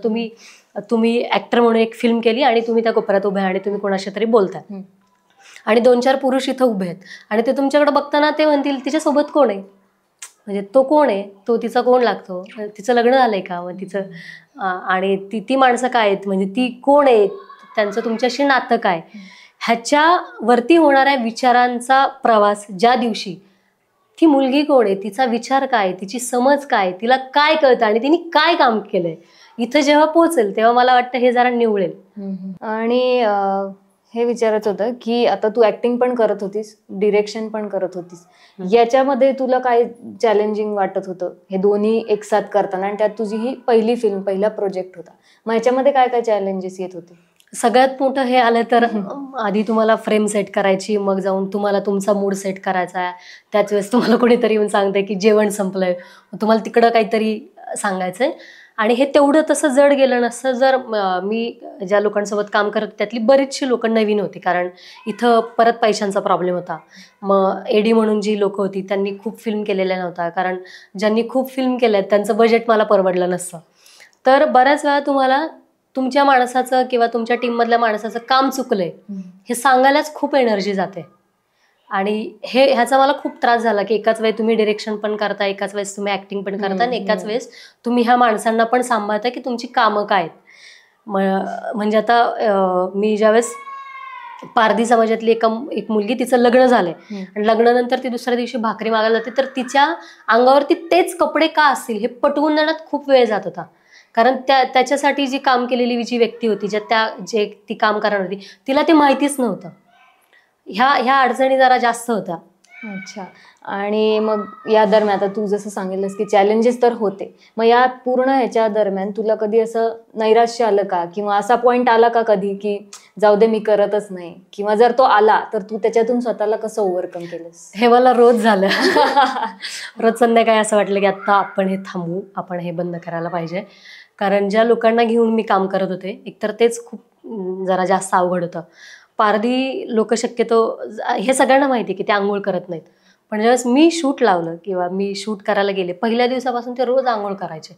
तुम्ही ऍक्टर म्हणून एक फिल्म केली आणि तुम्ही त्या कोपऱ्यात उभे आणि तुम्ही कोणाशी तरी बोलताय आणि 2-4 पुरुष इथं उभे आहेत आणि ते तुमच्याकडे बघताना ते म्हणतील तिच्यासोबत कोण आहे, म्हणजे तो कोण आहे, तो तिचा कोण लागतो, तिचं लग्न झालंय का, मग तिचं आणि ती माणसं काय आहेत, म्हणजे ती कोण आहे, त्यांचं तुमच्याशी नातं काय. ह्याच्यावरती होणाऱ्या विचारांचा प्रवास ज्या दिवशी ती मुलगी कोण आहे, तिचा विचार काय, तिची समज काय, तिला काय कळतं आणि तिने काय काम केलंय, इथं जेव्हा पोहोचेल तेव्हा मला वाटतं हे जरा निवळेल. आणि हे विचारायचं होतं की आता तू ऍक्टिंग पण करत होतीस, डिरेक्शन पण करत होतीस, याच्यामध्ये तुला काय चॅलेंजिंग वाटत होतं हे दोन्ही एकसाथ करताना, आणि त्यात तुझी ही पहिली फिल्म, पहिला प्रोजेक्ट होता, मग ह्याच्यामध्ये काय काय चॅलेंजेस येत होते? सगळ्यात मोठं हे आलं तर आधी तुम्हाला फ्रेम सेट करायची, मग जाऊन तुम्हाला तुमचा मूड सेट करायचा आहे. त्याच वेळेस तुम्हाला कोणीतरी येऊन सांगतंय की जेवण संपलंय, तुम्हाला तिकडं काहीतरी सांगायचंय आणि हे तेवढं तसं जड गेलं नसतं जर मी ज्या लोकांसोबत काम करत त्यातली बरीचशी लोक नवीन होती, कारण इथं परत पैशांचा प्रॉब्लेम होता. मग एडी म्हणून जी लोक होती त्यांनी खूप फिल्म केलेल्या नव्हता, कारण ज्यांनी खूप फिल्म केल्या त्यांचं बजेट मला परवडलं नसतं. तर बऱ्याच वेळा तुम्हाला तुमच्या माणसाचं किंवा तुमच्या टीममधल्या माणसाचं काम चुकलंय हे सांगायलाच खूप एनर्जी जाते. आणि ह्याचा मला खूप त्रास झाला की एकाच वेळेस तुम्ही डिरेक्शन पण करता, एकाच वेळेस तुम्ही ऍक्टिंग पण करता आणि एकाच वेळेस तुम्ही ह्या माणसांना पण सांभाळता की तुमची कामं काय आहेत. म्हणजे आता मी ज्यावेळेस पारधी समाजातली एक मुलगी, तिचं लग्न झालंय आणि लग्नानंतर ती दुसऱ्या दिवशी भाकरी मागायला जाते, तर तिच्या अंगावरती तेच कपडे का असतील हे पटवून देण्यात खूप वेळ जात होता. कारण त्याच्यासाठी जी काम केलेली जी व्यक्ती होती, जे ती काम करणार होती, तिला ते माहितीच नव्हतं. ह्या अडचणी जरा जास्त होत्या. अच्छा. आणि मग या दरम्यान आता तू जसं सांगितलंस की चॅलेंजेस तर होते, मग या पूर्ण ह्याच्या दरम्यान तुला कधी असं नैराश्य आलं का, किंवा असा पॉइंट आला का कधी की जाऊ दे मी करतच नाही, किंवा जर तो आला तर तू त्याच्यातून स्वतःला कसं ओव्हरकम केलंस? हे मला रोज झालं. रोज संध्याकाळी असं वाटलं की आता आपण हे थांबवू, आपण हे बंद करायला पाहिजे. कारण ज्या लोकांना घेऊन मी काम करत होते, एकतर तेच खूप जरा जास्त अवघड होतं. पारधी लोक शक्यतो हे सगळ्यांना माहिती की ते आंघोळ करत नाहीत, पण ज्यावेळेस मी शूट लावलं किंवा मी शूट करायला गेले, पहिल्या दिवसापासून ते रोज आंघोळ करायचे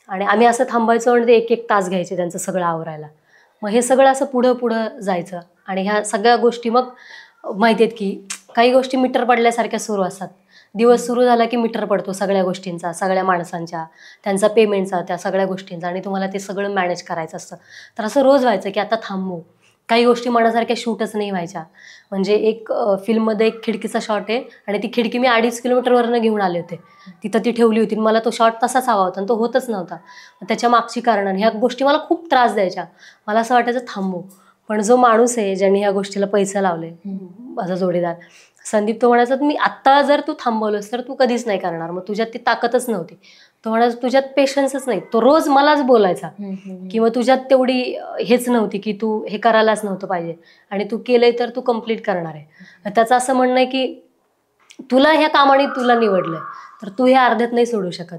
आणि आम्ही असं थांबायचो आणि ते 1-1 तास घ्यायचे त्यांचं सगळं आवरायला. मग हे सगळं असं पुढं जायचं आणि ह्या सगळ्या गोष्टी मग माहिती आहेत की काही गोष्टी मीटर पडल्यासारख्या सुरू असतात. दिवस सुरू झाला की मीटर पडतो सगळ्या गोष्टींचा, सगळ्या माणसांच्या, त्यांचा पेमेंटचा, त्या सगळ्या गोष्टींचा, आणि तुम्हाला ते सगळं मॅनेज करायचं असतं. तर असं रोज व्हायचं की आता थांबू. काही गोष्टी मनासारख्या शूटच नाही व्हायच्या. म्हणजे एक फिल्ममध्ये एक खिडकीचा शॉट आहे आणि ती खिडकी मी 2.5 किलोमीटरवरनं घेऊन आले होते, तिथं ती ठेवली होती, मला तो शॉट तसाच हवा होता आणि तो होतच नव्हता. त्याच्या मागची कारणं, ह्या गोष्टी मला खूप त्रास द्यायच्या. मला असं वाटायचं थांबू, पण जो माणूस आहे ज्यांनी ह्या गोष्टीला पैसे लावले, माझा जोडीदार संदीप, तो म्हणायचा मी आत्ता जर तू थांबवलंस तर तू कधीच नाही करणार, मग तुझ्यात ती ताकदच नव्हती. तो म्हणायचा तुझ्यात पेशन्सच नाही. तो रोज मलाच बोलायचा किंवा तुझ्यात तेवढी हेच नव्हती की तू हे करायलाच नव्हतं पाहिजे आणि तू केलंय तर तू कम्प्लीट करणार आहे. त्याचं असं म्हणणं आहे की तुला ह्या कामाने तुला निवडलंय तर तू हे अर्ध्यात नाही सोडू शकत.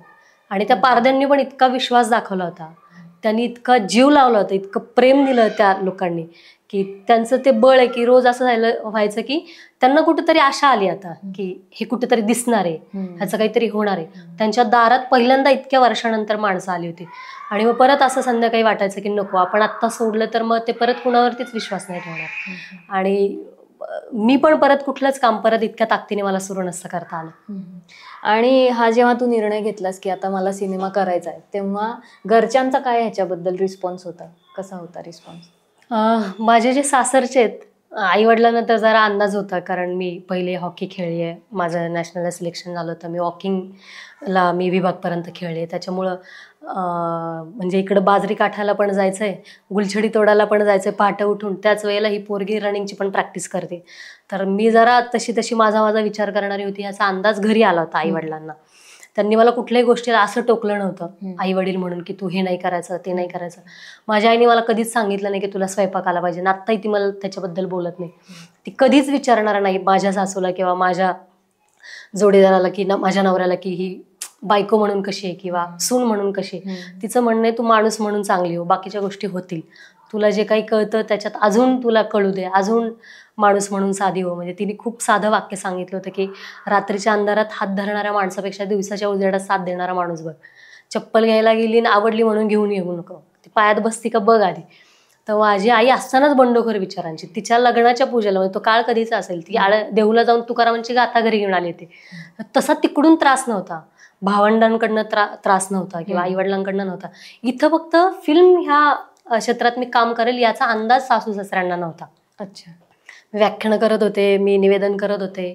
आणि त्या पारध्यांनी पण इतका विश्वास दाखवला होता, त्यांनी इतका जीव लावला होता, इतकं प्रेम दिलं त्या लोकांनी की त्यांचं ते बळ आहे की रोज असं व्हायचं की त्यांना कुठेतरी आशा आली आता की हे कुठेतरी दिसणार आहे, ह्याचं काहीतरी होणार आहे. त्यांच्या दारात पहिल्यांदा इतक्या वर्षानंतर माणसं आली होती आणि मग परत असं संध्याकाळी वाटायचं की नको, आपण आत्ता सोडलं तर मग ते परत कुणावरतीच विश्वास नाही ठेवणार. आणि मी पण परत कुठलंच काम परत इतक्या ताकदीने मला सुरू नसतं करता आलं. आणि हा जेव्हा तू निर्णय घेतलास की आता मला सिनेमा करायचा आहे, तेव्हा घरच्यांचा काय ह्याच्याबद्दल रिस्पॉन्स होता? कसा होता रिस्पॉन्स? माझे जे सासरचे आहेत, आईवडिलांना तर जरा अंदाज होता, कारण मी पहिले हॉकी खेळली आहे, माझं नॅशनलला सिलेक्शन झालं होतं, मी वॉकिंगला मी विभागपर्यंत खेळले. त्याच्यामुळं म्हणजे इकडं बाजरी काठायला पण जायचं आहे, गुलछडी तोडायला पण जायचं आहे पहाटे उठून. त्याच वेळेला ही पोरगी रनिंगची पण प्रॅक्टिस करते. तर मी जरा तशी माझा विचार करणारी होती, याचा अंदाज घरी आला होता आईवडिलांना. त्यांनी मला कुठल्याही गोष्टीला असं टोकलं नव्हतं आई वडील म्हणून की तू हे नाही करायचं, ते नाही करायचं. माझ्या आईने मला कधीच सांगितलं नाही की तुला स्वयंपाक आला पाहिजे, आत्ताही ती मला त्याच्याबद्दल बोलत नाही. ती कधीच विचारणार नाही माझ्या सासूला किंवा माझ्या जोडीदाराला की माझ्या नवऱ्याला की ही बायको म्हणून कशी आहे किंवा सून म्हणून कशी आहे. तिचं म्हणणं आहे तू माणूस म्हणून चांगली हो, बाकीच्या गोष्टी होतील, तुला जे काही कळतं त्याच्यात अजून तुला कळू दे, अजून माणूस म्हणून साधी हो. म्हणजे तिने खूप साधं वाक्य सांगितलं होतं की रात्रीच्या अंधारात हात धरणाऱ्या माणसापेक्षा दिवसाच्या उजेडात साथ देणारा माणूस बघ. चप्पल घ्यायला गेली आणि आवडली म्हणून घेऊन येऊ नको, ती पायात बसती का बघ आधी. तर माझी आई असतानाच बंडखोर विचारांची, तिच्या लग्नाच्या पूजेला, म्हणजे तो काळ कधीचा असेल, ती देऊला जाऊन तुकारामांची गाथा घरी घेऊन आली होती. तसा तिकडून त्रास नव्हता, भावंडांकडनं त्रास नव्हता किंवा आई वडिलांकडनं नव्हता. इथं फक्त फिल्म ह्या क्षेत्रात मी काम करेल याचा अंदाज सासू सासऱ्यांना नव्हता. अच्छा. व्याख्यान करत होते, मी निवेदन करत होते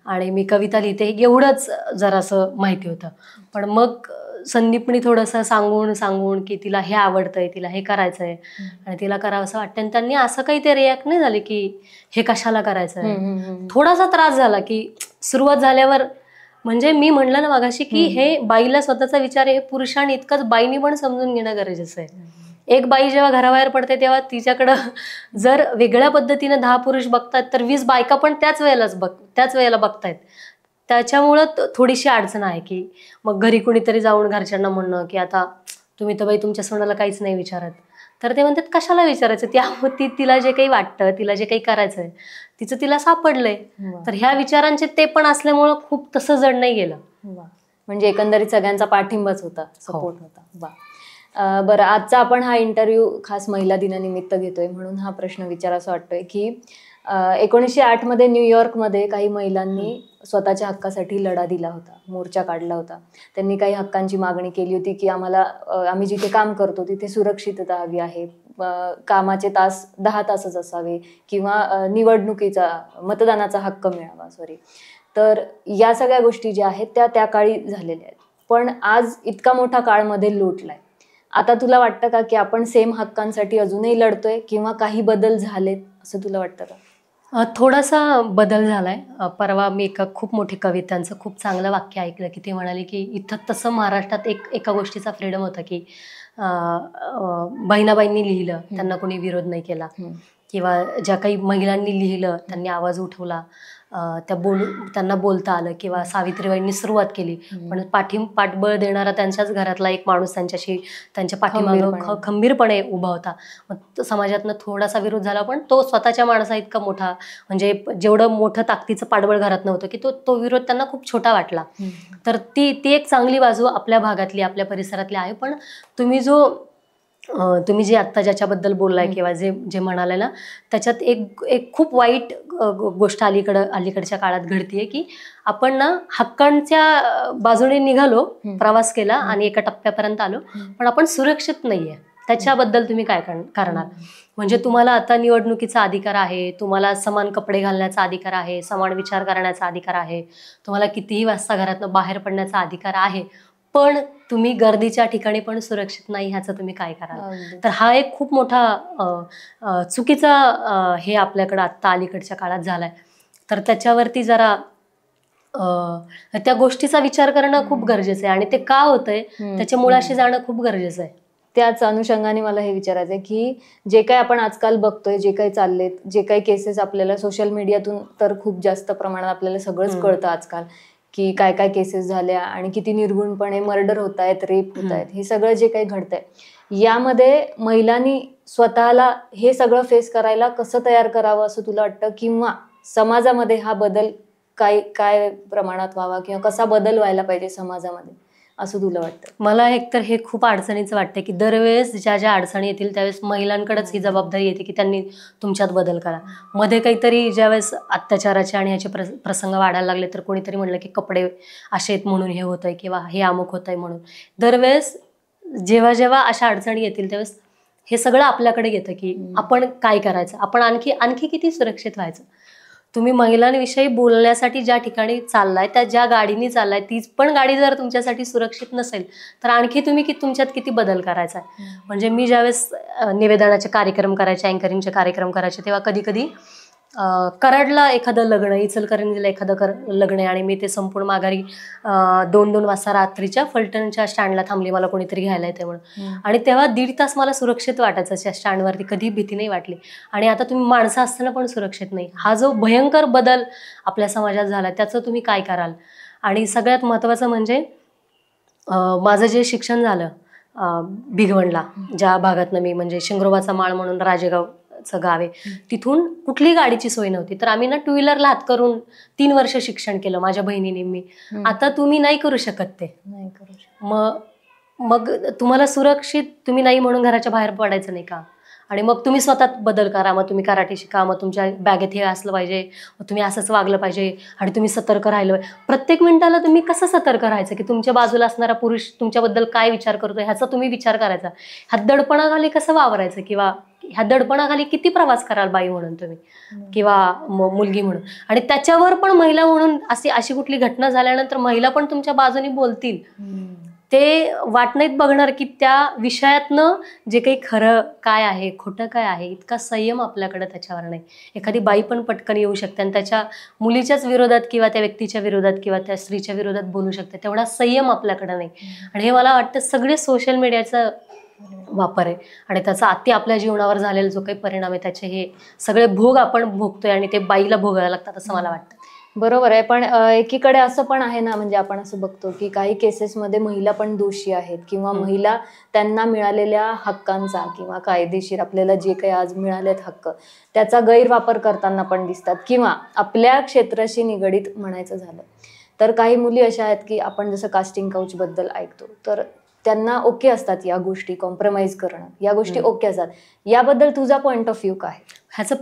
आणि मी कविता लिहिते, एवढंच जरासं माहिती होतं. पण मग संदीपनी थोडंसं सांगून की तिला हे आवडतंय, तिला हे करायचंय आणि तिला करावं असं वाटतं, आणि त्यांनी असं काही ते रिॲक्ट नाही झाले की हे कशाला करायचंय. थोडासा त्रास झाला की सुरुवात झाल्यावर, म्हणजे मी म्हणलं ना मागाशी की हे बाईला स्वतःचा विचार आहे, हे पुरुषांनी इतकंच बाईनी पण समजून घेणं गरजेचं आहे. एक बाई जेव्हा घराबाहेर पडते तेव्हा तिच्याकडं जर वेगळ्या पद्धतीने 10 पुरुष बघतात तर 20 बायका पण त्याच वेळेला बघतायत. त्याच्यामुळं थोडीशी अडचण आहे की मग घरी कुणीतरी जाऊन घरच्यांना म्हणणं की आता तुम्ही तर बाई तुमच्या सोनाला काहीच नाही विचारत. तर ते म्हणतात कशाला विचारायचं, तिला जे काही वाटतं, तिला जे काही करायचंय तिचं तिला सापडलंय. तर ह्या विचारांचे ते पण असल्यामुळं खूप तसं जड नाही गेलं. म्हणजे एकंदरीत सगळ्यांचा पाठिंबाच होता, सपोर्ट होता. वा. बरं, आजचा आपण हा इंटरव्ह्यू खास महिला दिनानिमित्त घेतोय म्हणून हा प्रश्न विचारायचा वाटतोय की 1908 मध्ये न्यूयॉर्कमध्ये काही महिलांनी स्वतःच्या हक्कासाठी लढा दिला होता, मोर्चा काढला होता. त्यांनी काही हक्कांची मागणी केली होती की आम्ही जिथे काम करतो तिथे सुरक्षितता हवी आहे, कामाचे तास 10 तासच असावे, किंवा मतदानाचा हक्क मिळावा. तर या सगळ्या गोष्टी ज्या आहेत त्या काळी झालेल्या आहेत. पण आज इतका मोठा काळमध्ये लोटलाय, आता तुला वाटतं का की आपण सेम हक्कांसाठी अजूनही लढतोय किंवा काही बदल झालेत असं तुला वाटतं का? थोडासा बदल झालाय. परवा मी एका खूप मोठी कवितांचं खूप चांगलं वाक्य ऐकलं की ते म्हणाले की इथं तसं महाराष्ट्रात एका गोष्टीचा फ्रीडम होता की बहिणाबाईंनी लिहिलं, त्यांना कोणी विरोध नाही केला, किंवा ज्या काही महिलांनी लिहिलं त्यांनी आवाज उठवला, त्यांना बोलता आलं, किंवा सावित्रीबाईंनी सुरुवात केली, पण पाठबळ देणारा त्यांच्याच घरातला एक माणूस त्यांच्या पाठीमागं खंबीरपणे उभा होता. मग समाजातनं थोडासा विरोध झाला, पण तो स्वतःच्या माणसा इतका मोठा, म्हणजे जेवढं मोठं ताकदीचं पाठबळ घरात नव्हतं की तो विरोध त्यांना खूप छोटा वाटला. तर ती एक चांगली बाजू आपल्या भागातली, आपल्या परिसरातली आहे. पण तुम्ही जे आत्ता ज्याच्याबद्दल बोललाय किंवा जे म्हणाले ना, त्याच्यात एक खूप वाईट गोष्ट अलीकडच्या काळात घडतीये की आपण ना हक्कांच्या बाजूने निघालो, प्रवास केला आणि एका टप्प्यापर्यंत आलो, पण आपण सुरक्षित नाहीये. त्याच्याबद्दल तुम्ही काय करणार? म्हणजे तुम्हाला आता निवडणुकीचा अधिकार आहे, तुम्हाला समान कपडे घालण्याचा अधिकार आहे, समान विचार करण्याचा अधिकार आहे, तुम्हाला कितीही वाजता घरातनं बाहेर पडण्याचा अधिकार आहे, पण तुम्ही गर्दीच्या ठिकाणी पण सुरक्षित नाही, ह्याचं तुम्ही काय कराल? तर हा एक खूप मोठा चुकीचा हे आपल्याकडं आत्ता अलीकडच्या काळात झालाय. तर त्याच्यावरती जरा त्या गोष्टीचा विचार करणं खूप गरजेचं आहे, आणि ते का होतंय त्याच्या मुळाशी जाणं खूप गरजेचं आहे. त्याच अनुषंगाने मला हे विचारायचं आहे की जे काही आपण आजकाल बघतोय, जे काही चाललेत, जे काही केसेस आपल्याला सोशल मीडियातून तर खूप जास्त प्रमाणात आपल्याला सगळंच कळतं आजकाल की काय काय केसेस झाल्या आणि किती निर्गुणपणे मर्डर होत आहेत, रेप होत आहेत, हे सगळं जे काही घडतंय, यामध्ये महिलांनी स्वतःला हे सगळं फेस करायला कसं तयार करावं असं तुला वाटतं? किंवा समाजामध्ये हा बदल काय प्रमाणात व्हावा, किंवा कसा बदल व्हायला पाहिजे समाजामध्ये असं तुला वाटतं? मला एकतर हे खूप अडचणीचं वाटतं की दरवेळेस ज्या अडचणी येतील त्यावेळेस महिलांकडेच ही जबाबदारी येते की त्यांनी तुमच्यात बदल करा. मध्ये काहीतरी ज्यावेळेस अत्याचाराचे आणि ह्याचे प्रसंग वाढायला लागले तर कोणीतरी म्हणलं की कपडे असे आहेत म्हणून हे होतंय, किंवा हे अमुक होतंय म्हणून. दरवेळेस जेव्हा अशा अडचणी येतील त्यावेळेस हे सगळं आपल्याकडे येतं की आपण काय करायचं, आपण आणखी किती सुरक्षित व्हायचं. तुम्ही महिलांविषयी बोलण्यासाठी ज्या ठिकाणी चाललाय, त्या ज्या गाडीने चाललाय, तीच पण गाडी जर तुमच्यासाठी सुरक्षित नसेल तर आणखी तुम्ही तुमच्यात किती बदल करायचा आहे. म्हणजे मी ज्यावेळेस निवेदनाचे कार्यक्रम करायचे, अँकरिंगचे कार्यक्रम करायचे, तेव्हा कधी कराडला एखादं लग्न, इचलकरंजीला एखादं लग्न आहे आणि मी ते संपूर्ण माघारी 2-2 वाजता रात्रीच्या फलटणच्या स्टँडला थांबली, मला कोणीतरी घ्यायला येते म्हणून. आणि तेव्हा 1.5 तास मला सुरक्षित वाटायचं त्या स्टँडवरती, कधी भीती नाही वाटली. आणि आता तुम्ही माणसं असताना पण सुरक्षित नाही. हा जो भयंकर बदल आपल्या समाजात झाला त्याचं तुम्ही काय कराल? आणि सगळ्यात महत्त्वाचं म्हणजे माझं जे शिक्षण झालं भिगवणला, ज्या भागातनं मी, म्हणजे शिंगरोबाचा माळ म्हणून राजेगावचं गाव आहे, तिथून कुठलीही गाडीची सोय नव्हती. तर आम्ही ना 2 व्हीलरला हात करून 3 वर्ष शिक्षण केलं, माझ्या बहिणीने मी. आता तुम्ही नाही करू शकत ते. मग तुम्हाला सुरक्षित तुम्ही नाही म्हणून घराच्या बाहेर पडायचं नाही का? आणि मग तुम्ही स्वतः बदल करा, मग तुम्ही कराटे शिका, मग तुमच्या बॅगेत हे असलं पाहिजे, मग तुम्ही असंच वागलं पाहिजे, आणि तुम्ही सतर्क राहिलं पाहिजे. प्रत्येक मिनिटाला तुम्ही कसं सतर्क राहायचं की तुमच्या बाजूला असणारा पुरुष तुमच्याबद्दल काय विचार करतो ह्याचा तुम्ही विचार करायचा. ह्या दडपणाखाली कसं वावरायचं, किंवा ह्या दडपणाखाली किती प्रवास कराल बाई म्हणून तुम्ही, किंवा मुलगी म्हणून. आणि त्याच्यावर पण महिला म्हणून अशी कुठली घटना झाल्यानंतर महिला पण तुमच्या बाजूने बोलतील. ते वाट नाहीत बघणार की त्या विषयातनं जे काही खरं काय आहे, खोटं काय आहे. इतका संयम आपल्याकडे त्याच्यावर नाही. एखादी बाई पण पटकन येऊ शकते आणि त्याच्या मुलीच्याच विरोधात किंवा त्या व्यक्तीच्या विरोधात किंवा त्या स्त्रीच्या विरोधात बोलू शकते. तेवढा संयम आपल्याकडे नाही. आणि हे मला वाटतं सगळे सोशल मीडियाचा वापर आहे, आणि त्याचा अति आपल्या जीवनावर झालेला जो काही परिणाम आहे त्याचे हे सगळे भोग आपण भोगतोय, आणि ते बाईला भोगायला लागतात असं मला वाटतं. बरोबर आहे, पण एकीकडे असं पण आहे ना, म्हणजे आपण असं बघतो की काही केसेसमध्ये महिला पण दोषी आहेत किंवा महिला त्यांना मिळालेल्या हक्कांचा किंवा कायदेशीर आपल्याला जे काही आज मिळालेत हक्क त्याचा गैरवापर करताना पण दिसतात, किंवा आपल्या क्षेत्राशी निगडीत म्हणायचं झालं तर काही मुली अशा आहेत की आपण जसं कास्टिंग काउच बद्दल ऐकतो तर त्यांना ओके असतात या गोष्टी, कॉम्प्रोमाइज करणं या गोष्टी ओके असतात. याबद्दल तुझा पॉइंट ऑफ व्ह्यू काय? ह्याचं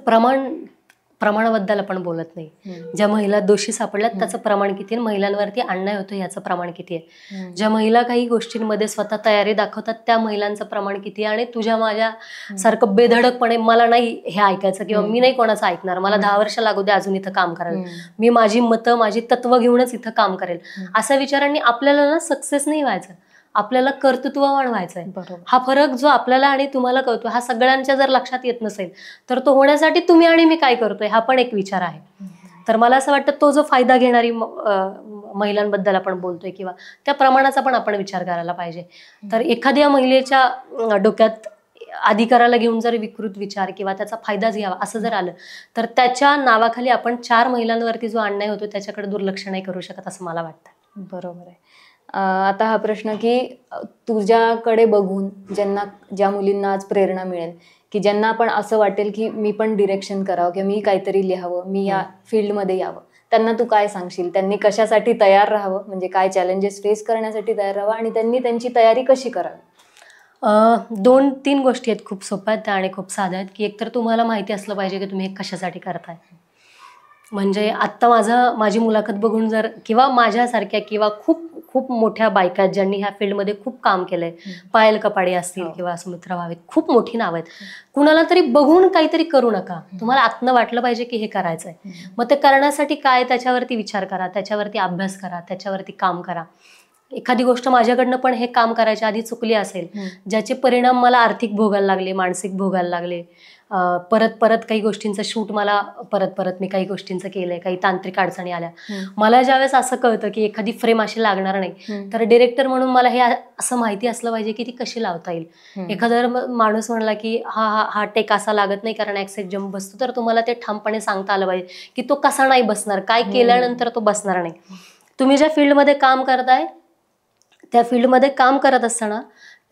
प्रमाणाबद्दल आपण बोलत नाही. ज्या महिला दोषी सापडल्यात त्याचं प्रमाण किती आहे, महिलांवरती अन्याय होतो याचं प्रमाण किती आहे, ज्या महिला काही गोष्टींमध्ये स्वतः तयारी दाखवतात त्या महिलांचं प्रमाण किती आहे, आणि तुझ्या माझ्या सारखं बेधडकपणे मला नाही हे ऐकायचं किंवा मी नाही कोणाचं ऐकणार, मला 10 वर्ष लागू दे अजून इथं काम करायला, मी माझी मतं माझी तत्व घेऊनच इथं काम करेल, अशा विचारांनी आपल्याला ना सक्सेस नाही व्हायचं, आपल्याला कर्तृत्ववान व्हायचंय. हा फरक जो आपल्याला आणि तुम्हाला कळतो हा सगळ्यांच्या जर लक्षात येत नसेल तर तो होण्यासाठी तुम्ही आणि मी काय करतोय हा पण एक विचार आहे. तर मला असं वाटतं तो जो फायदा घेणारी महिलांबद्दल आपण बोलतोय किंवा त्या प्रमाणाचा पण आपण विचार करायला पाहिजे. तर एखाद्या महिलेच्या डोक्यात अधिकाराला घेऊन जर विकृत विचार किंवा त्याचा फायदाच घ्यावा असं जर आलं तर त्याच्या नावाखाली आपण 4 महिलांवरती जो अन्याय होतो त्याच्याकडे दुर्लक्ष नाही करू शकत असं मला वाटतं. बरोबर आहे. आता हा प्रश्न की तुझ्याकडे बघून ज्या मुलींना आज प्रेरणा मिळेल की ज्यांना आपण असं वाटेल की मी पण डिरेक्शन करावं किंवा मी काहीतरी लिहावं, मी या फील्डमध्ये यावं, त्यांना तू काय सांगशील? त्यांनी कशासाठी तयार राहावं, म्हणजे काय चॅलेंजेस फेस करण्यासाठी तयार राहावं आणि त्यांनी त्यांची तयारी कशी करावी? 2-3 गोष्टी आहेत खूप सोप्या आहेत त्या आणि खूप साध्या आहेत. की एकतर तुम्हाला माहिती असलं पाहिजे की तुम्ही हे कशासाठी करताय. म्हणजे आत्ता माझी मुलाखत बघून जर किंवा माझ्यासारख्या किंवा खूप खूप मोठ्या बायका आहेत ज्यांनी ह्या फील्डमध्ये खूप काम केलंय, पायल कपाडे असतील किंवा सुमित्रा भावे, खूप मोठी नाव आहेत, कुणाला तरी बघून काहीतरी करू नका, तुम्हाला आत्म वाटलं पाहिजे की हे करायचंय. मग ते करण्यासाठी काय त्याच्यावरती विचार करा, त्याच्यावरती अभ्यास करा, त्याच्यावरती काम करा. एखादी गोष्ट माझ्याकडनं पण हे काम करायच्या आधी चुकली असेल ज्याचे परिणाम मला आर्थिक भोगायला लागले, मानसिक भोगायला लागले, परत परत काही गोष्टींचं शूट मला परत मी काही गोष्टींचं केलंय, काही तांत्रिक अडचणी आल्या, मला ज्यावेळेस असं कळतं की एखादी फ्रेम अशी लागणार नाही तर डिरेक्टर म्हणून मला हे असं माहिती असलं पाहिजे की ती कशी लावता येईल. एखादा माणूस म्हणला की हा टेक असा लागत नाही कारण ऍक्सेट जम्प बसतो, तर तुम्हाला ते ठामपणे सांगता आलं पाहिजे की तो कसा नाही बसणार, काय केल्यानंतर तो बसणार नाही. तुम्ही ज्या फील्डमध्ये काम करताय त्या फील्डमध्ये काम करत असताना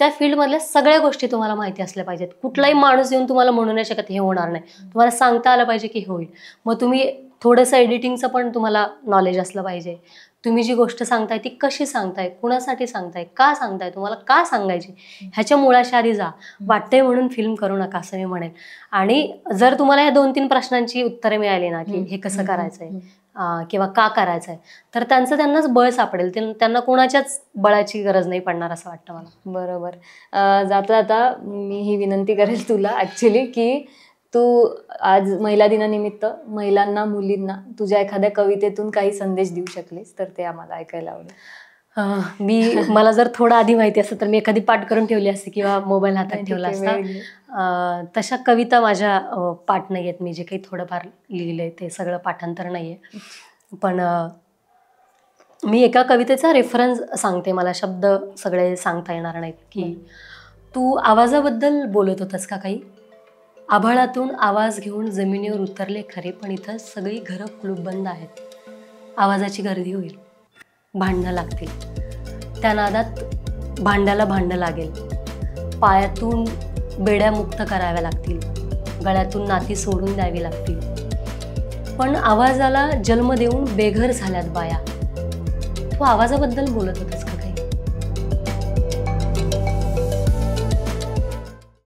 त्या फील्डमधल्या सगळ्या गोष्टी तुम्हाला माहिती असल्या पाहिजेत. कुठलाही माणूस येऊन तुम्हाला म्हणू नाही शकत हे होणार नाही, तुम्हाला सांगता आलं पाहिजे की होईल. मग तुम्ही थोडंसं एडिटिंगचं पण तुम्हाला नॉलेज असलं पाहिजे. तुम्ही जी गोष्ट सांगताय ती कशी सांगताय, कुणासाठी सांगताय, का सांगताय, तुम्हाला का सांगायची, ह्याच्या मुळाशी आधी जा. वाटतंय म्हणून फिल्म करू नका असं मी म्हणेन. आणि जर तुम्हाला या 2-3 प्रश्नांची उत्तरे मिळाली ना की हे कसं करायचंय किंवा का करायचंय तर त्यांनाच बळ सापडेल, त्यांना कोणाच्याच बळाची गरज नाही पडणार असं वाटतं मला. बरोबर. जाता जाता मी ही विनंती करेल तुला ऍक्च्युली की तू आज महिला दिनानिमित्त महिलांना, मुलींना तुझ्या एखाद्या कवितेतून काही संदेश देऊ शकलीस तर ते आम्हाला ऐकायला आवडेल. मला जर थोडं आधी माहिती असतं तर मी एखादी पाठ करून ठेवली असते किंवा मोबाईल हातात ठेवला असता. तशा कविता माझ्या पाठ नाही आहेत, मी जे काही थोडंफार लिहिलंय ते सगळं पाठांतर नाहीये. पण मी एका कवितेचा रेफरन्स सांगते, मला शब्द सगळे सांगता येणार नाहीत. की तू आवाजाबद्दल बोलत होतास का काही, आभाळातून आवाज घेऊन जमिनीवर उतरले खरे, पण इथं सगळी घरं कुलूपबंद आहेत. आवाजाची गर्दी होईल, भांडणं लागतील, त्या नादात भांड्याला भांडं लागेल, पायातून बेड्या मुक्त कराव्या लागतील, गळ्यातून नाती सोडून द्यावी लागतील, पण आवाजाला जन्म देऊन बेघर झाल्यात बाया. तू आवाजाबद्दल बोलत होतास का?